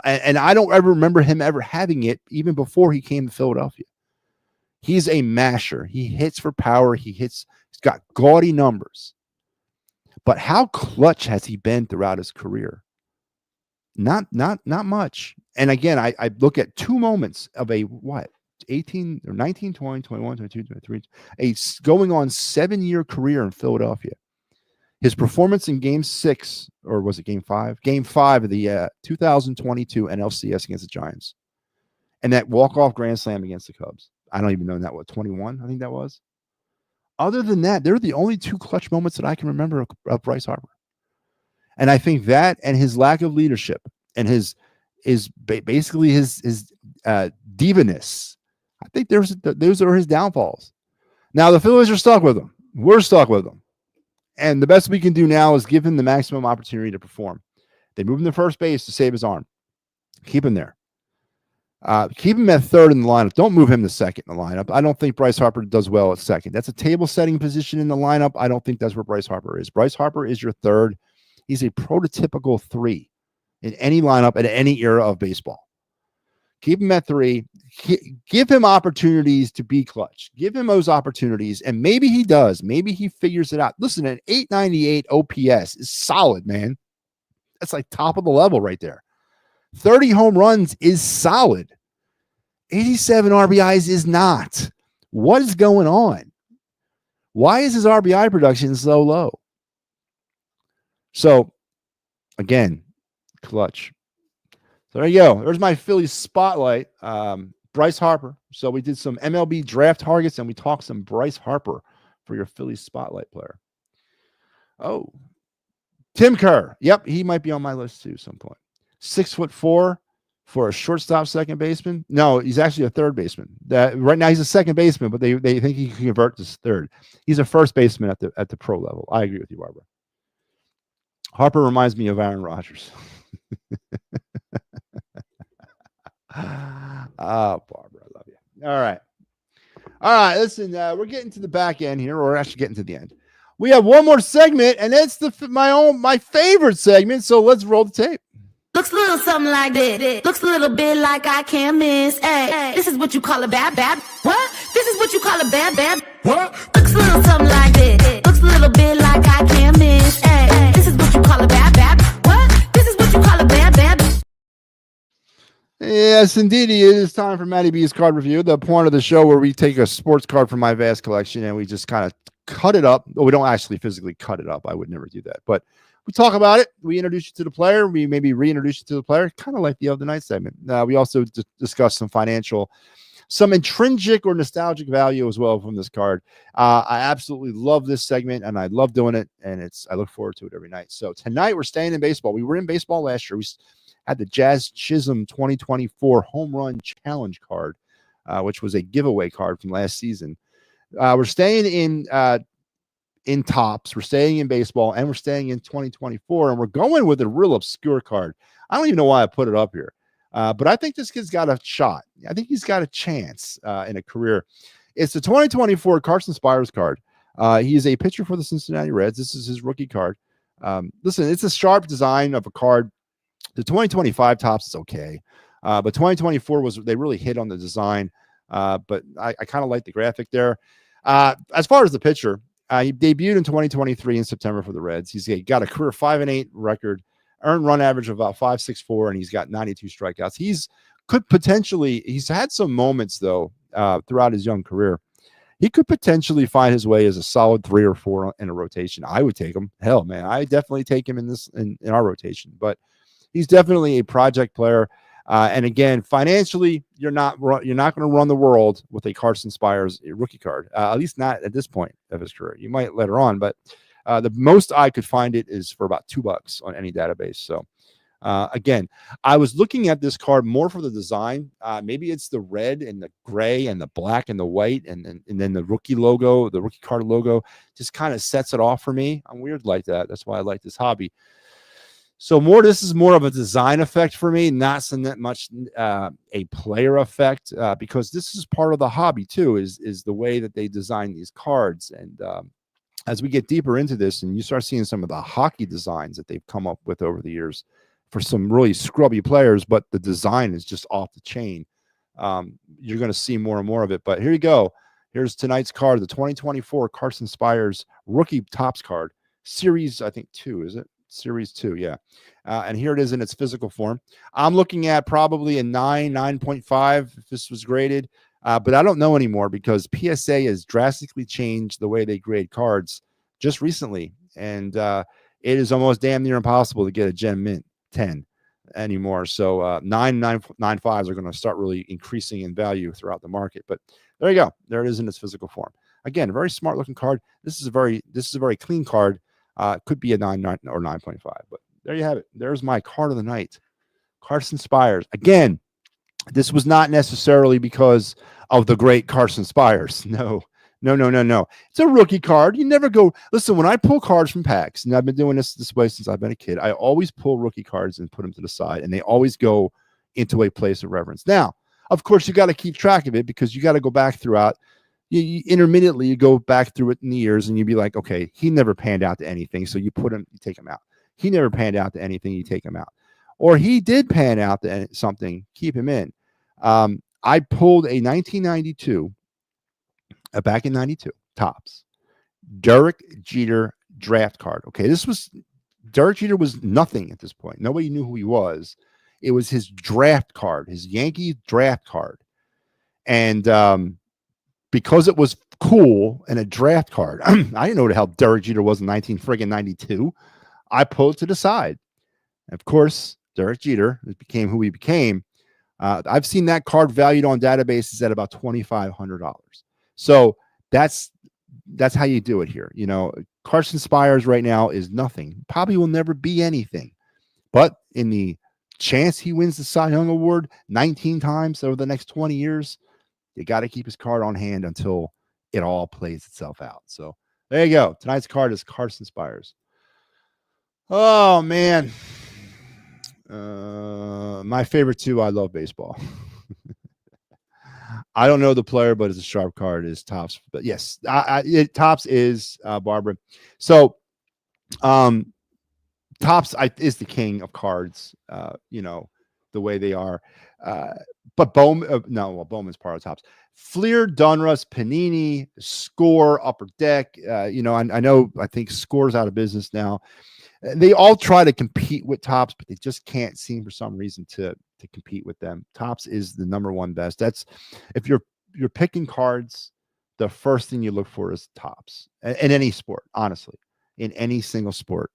don't ever remember him ever having it, even before he came to Philadelphia. He's a masher. He hits for power. He's got gaudy numbers. But how clutch has he been throughout his career? Not much. And again, I look at 2 moments of a 18 or 19, 20, 21, 22, 23, going on 7-year career in Philadelphia. His performance in Game 6, or was it Game 5? Game 5 of the 2022 NLCS against the Giants, and that walk-off grand slam against the Cubs. I don't even know that, what, 21? I think that was. Other than that, they're the only two clutch moments that I can remember of Bryce Harper. And I think that and his lack of leadership and his basically his divaness, I think those are his downfalls. Now the Phillies are stuck with him. We're stuck with him. And the best we can do now is give him the maximum opportunity to perform. They move him to first base to save his arm. Keep him there. Keep him at third in the lineup. Don't move him to second in the lineup. I don't think Bryce Harper does well at second. That's a table-setting position in the lineup. I don't think that's where Bryce Harper is. Bryce Harper is your third. He's a prototypical 3 in any lineup at any era of baseball. Keep him at 3. Give him opportunities to be clutch. Give him those opportunities, and maybe he does. Maybe he figures it out. Listen, an 898 OPS is solid, man. That's like top of the level right there. 30 home runs is solid. 87 RBIs is not. What is going on? Why is his RBI production so low? So, again, clutch. So there you go. There's my Phillies spotlight. Bryce Harper. So we did some MLB draft targets and we talked some Bryce Harper for your Phillies spotlight player. Oh, Tim Kerr. Yep, he might be on my list too at some point. 6'4" for a shortstop second baseman. No, he's actually a third baseman. Right now he's a second baseman, but they think he can convert to third. He's a first baseman at the pro level. I agree with you, Barbara. Harper reminds me of Aaron Rodgers. Oh, Barbara, I love you. All right. Listen, we're getting to the back end here, or we're actually getting to the end. We have one more segment, and it's my favorite segment. So let's roll the tape. Looks a little something like this. Looks a little bit like I can't miss. Hey, this is what you call a bad. What? This is what you call a bad. What? Looks a little something like this. Looks a little bit like I can't miss. Hey, this is what you call a bad. What? This is what you call a bad. Yes, indeed. It is time for MattyB's card review, the point of the show where we take a sports card from my vast collection and we just kind of cut it up. Well, we don't actually physically cut it up. I would never do that. But we talk about it. We introduce you to the player. We maybe reintroduce you to the player, kind of like the other night segment. We also discuss some intrinsic or nostalgic value as well from this card. I absolutely love this segment, and I love doing it, and I look forward to it every night. So tonight we're staying in baseball. We were in baseball last year. We had the Jazz Chisholm 2024 Home Run Challenge card, which was a giveaway card from last season. We're staying in Topps, we're staying in baseball, and we're staying in 2024, and we're going with a real obscure card. I don't even know why I put it up here, but I think this kid's got a shot. I think he's got a chance in a career. It's the 2024 Carson Spires card. He is a pitcher for the Cincinnati Reds. This is his rookie card. Listen, it's a sharp design of a card. The 2025 Topps is okay, but 2024 they really hit on the design. But I kind of like the graphic there. As far as the pitcher, he debuted in 2023 in September for the Reds. He's got a career 5-8 record, earned run average of about 5.64, and he's got 92 strikeouts. He's had some moments though throughout his young career. He could potentially find his way as a solid 3 or 4 in a rotation. I would take him. Hell, man, I definitely take him in our rotation. But he's definitely a project player. And again, financially, you're not going to run the world with a Carson Spires rookie card, at least not at this point of his career. You might later on, but the most I could find it is for about $2 on any database. So again, I was looking at this card more for the design. Maybe it's the red and the gray and the black and the white, and then the rookie logo, the rookie card logo, just kind of sets it off for me. I'm weird like that. That's why I like this hobby. So this is more of a design effect for me, not so much a player effect, because this is part of the hobby too, is the way that they design these cards. And as we get deeper into this and you start seeing some of the hockey designs that they've come up with over the years for some really scrubby players, but the design is just off the chain, you're going to see more and more of it. But here you go. Here's tonight's card, the 2024 Carson Spires rookie Topps card, series, I think 2, is it? Series 2, yeah. And here it is in its physical form. I'm looking at probably a 9.5 if this was graded, but I don't know anymore because PSA has drastically changed the way they grade cards just recently. and it is almost damn near impossible to get a gem mint 10 anymore. So 9.95s are going to start really increasing in value throughout the market. But there you go. There it is in its physical form. Again, very smart looking card. This is a very clean card. Could be a 9 or 9.5, but there you have it. There's my card of the night. Carson Spires. Again, this was not necessarily because of the great Carson Spires. No. It's a rookie card. You never go. Listen, when I pull cards from packs, and I've been doing this way since I've been a kid, I always pull rookie cards and put them to the side, and they always go into a place of reverence. Now, of course, you got to keep track of it because you got to go back throughout. Intermittently, you go back through it in the years, and you'd be like, okay, he never panned out to anything, so you take him out. He never panned out to anything, you take him out. Or he did pan out to something, keep him in. I pulled a 1992. Back in 92, Topps, Derek Jeter draft card. Okay, Derek Jeter was nothing at this point. Nobody knew who he was. It was his draft card, his Yankee draft card. And because it was cool and a draft card, I didn't know what the hell Derek Jeter was in 1992. I pulled it to the side. And of course, Derek Jeter became who he became. I've seen that card valued on databases at about $2,500. So that's how you do it here. You know, Carson Spires right now is nothing. Probably will never be anything. But in the chance he wins the Cy Young Award 19 times over the next 20 years, you got to keep his card on hand until it all plays itself out. So there you go. Tonight's card is Carson Spires. Oh, man. My favorite two, I love baseball. I don't know the player, but it's a sharp card. Is Topps, but yes, Topps is Barbara. So, Topps is the king of cards. You know the way they are. But Bowman, Bowman's part of Topps. Fleer, Donruss, Panini, Score, Upper Deck. You know, I know. I think Score's out of business now. They all try to compete with Topps, but they just can't seem for some reason to compete with them. Topps is the number one best. That's if you're picking cards, the first thing you look for is Topps in any sport. Honestly, in any single sport,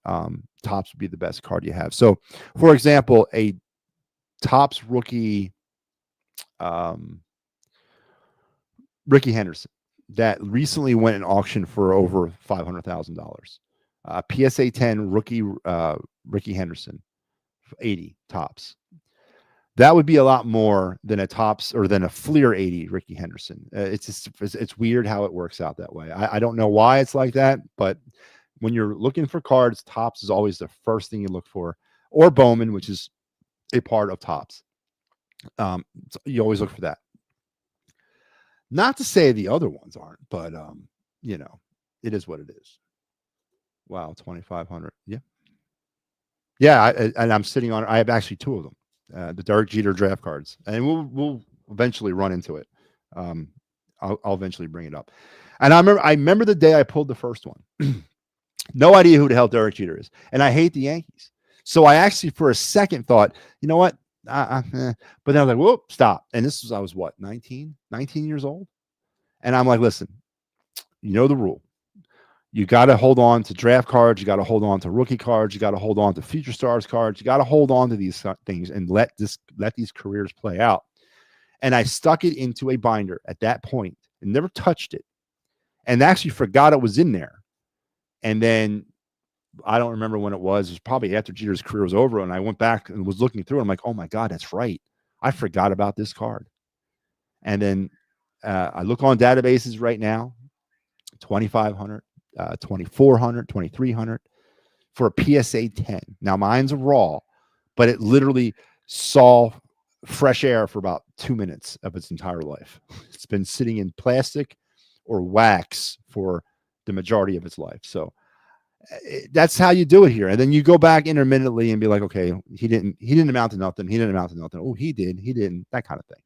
Topps would be the best card you have. So, for example, a Topps rookie, Ricky Henderson, that recently went in auction for over $500,000. PSA 10 rookie Ricky Henderson, 80 Topps. That would be a lot more than a Topps or than a Fleer 80 Ricky Henderson. It's weird how it works out that way. I don't know why it's like that, but when you're looking for cards, Topps is always the first thing you look for, or Bowman, which is a part of Topps. So you always look for that. Not to say the other ones aren't, but you know, it is what it is. Wow, 2,500. Yeah. And I'm sitting on. I have actually two of them. The Derek Jeter draft cards, and we'll eventually run into it. I'll eventually bring it up. And I remember the day I pulled the first one. No idea who the hell Derek Jeter is, and I hate the Yankees. So I actually, for a second, thought, you know what? But then I was like, whoop, stop. And I was what, 19 years old, and I'm like, listen, you know the rule. You got to hold on to draft cards. You got to hold on to rookie cards. You got to hold on to future stars cards. You got to hold on to these things and let these careers play out. And I stuck it into a binder at that point and never touched it, and actually forgot it was in there. And then I don't remember when it was. It was probably after Jeter's career was over, and I went back and was looking through it. I'm like, oh my God, that's right. I forgot about this card. And then I look on databases right now, 2,500. 2,400, 2,300 for a PSA 10. Now mine's a raw, but it literally saw fresh air for about 2 minutes of its entire life. It's been sitting in plastic or wax for the majority of its life. So that's how you do it here. And then you go back intermittently and be like, okay, he didn't amount to nothing. He didn't amount to nothing. Oh, he did. He didn't. That kind of thing.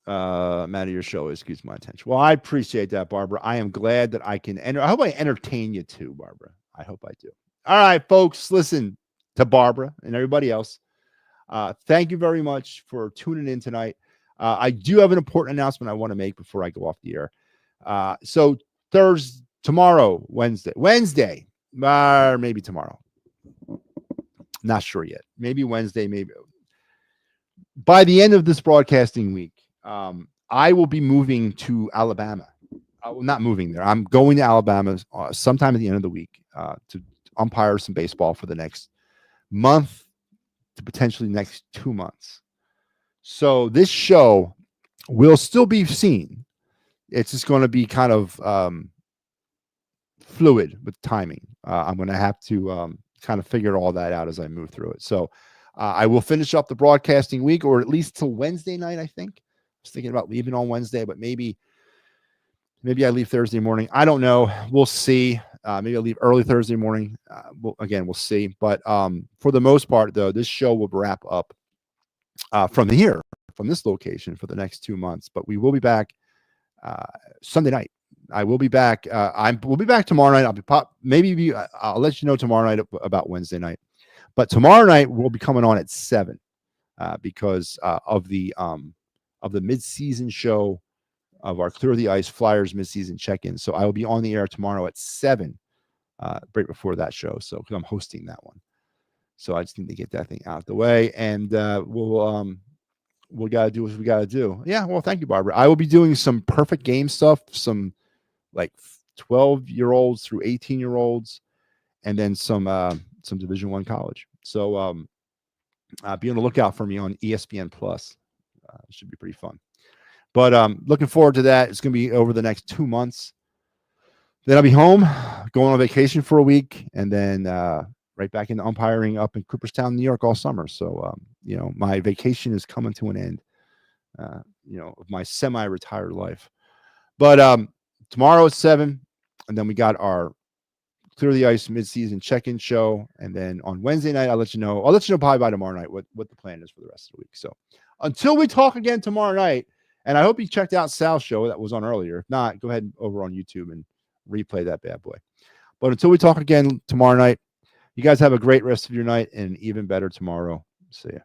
Matty, your show has excuse my attention. Well, I appreciate that, Barbara. I am glad that I can I hope I entertain you too, Barbara. I hope I do. All right, folks, listen to Barbara and everybody else. Thank you very much for tuning in tonight. I do have an important announcement I want to make before I go off the air. So tomorrow, Wednesday, or maybe tomorrow. Not sure yet. Maybe Wednesday, maybe. By the end of this broadcasting week, I will be moving to Alabama. Not moving there. I'm going to Alabama sometime at the end of the week to umpire some baseball for the next month to potentially next 2 months. So this show will still be seen. It's just going to be kind of fluid with timing. I'm going to have to kind of figure all that out as I move through it. So I will finish up the broadcasting week, or at least till Wednesday night, I think. I was thinking about leaving on Wednesday, but maybe I leave Thursday morning. I don't know. We'll see. Maybe I'll leave early Thursday morning. We'll see. But for the most part, though, this show will wrap up from this location for the next 2 months. But we will be back Sunday night. I will be back. We'll be back tomorrow night. I'll let you know tomorrow night about Wednesday night. But tomorrow night we'll be coming on at 7 because of the mid-season show of our Clear the Ice Flyers mid-season check-in. So I will be on the air tomorrow at 7, right before that show. So because I'm hosting that one, so I just need to get that thing out of the way, and we got to do what we got to do. Yeah. Well, thank you, Barbara. I will be doing some perfect game stuff, some like 12-year-olds through 18-year-olds, and then some Division I college. So be on the lookout for me on ESPN Plus. It should be pretty fun. But looking forward to that. It's going to be over the next 2 months. Then I'll be home, going on vacation for a week, and then right back into umpiring up in Cooperstown, New York all summer. So, my vacation is coming to an end, of my semi-retired life. But tomorrow at 7, and then we got our Clear the Ice mid-season check-in show. And then on Wednesday night, I'll let you know probably by tomorrow night what the plan is for the rest of the week. So until we talk again tomorrow night, and I hope you checked out Sal's show that was on earlier. If not, go ahead over on YouTube and replay that bad boy. But until we talk again tomorrow night, you guys have a great rest of your night and even better tomorrow. See ya.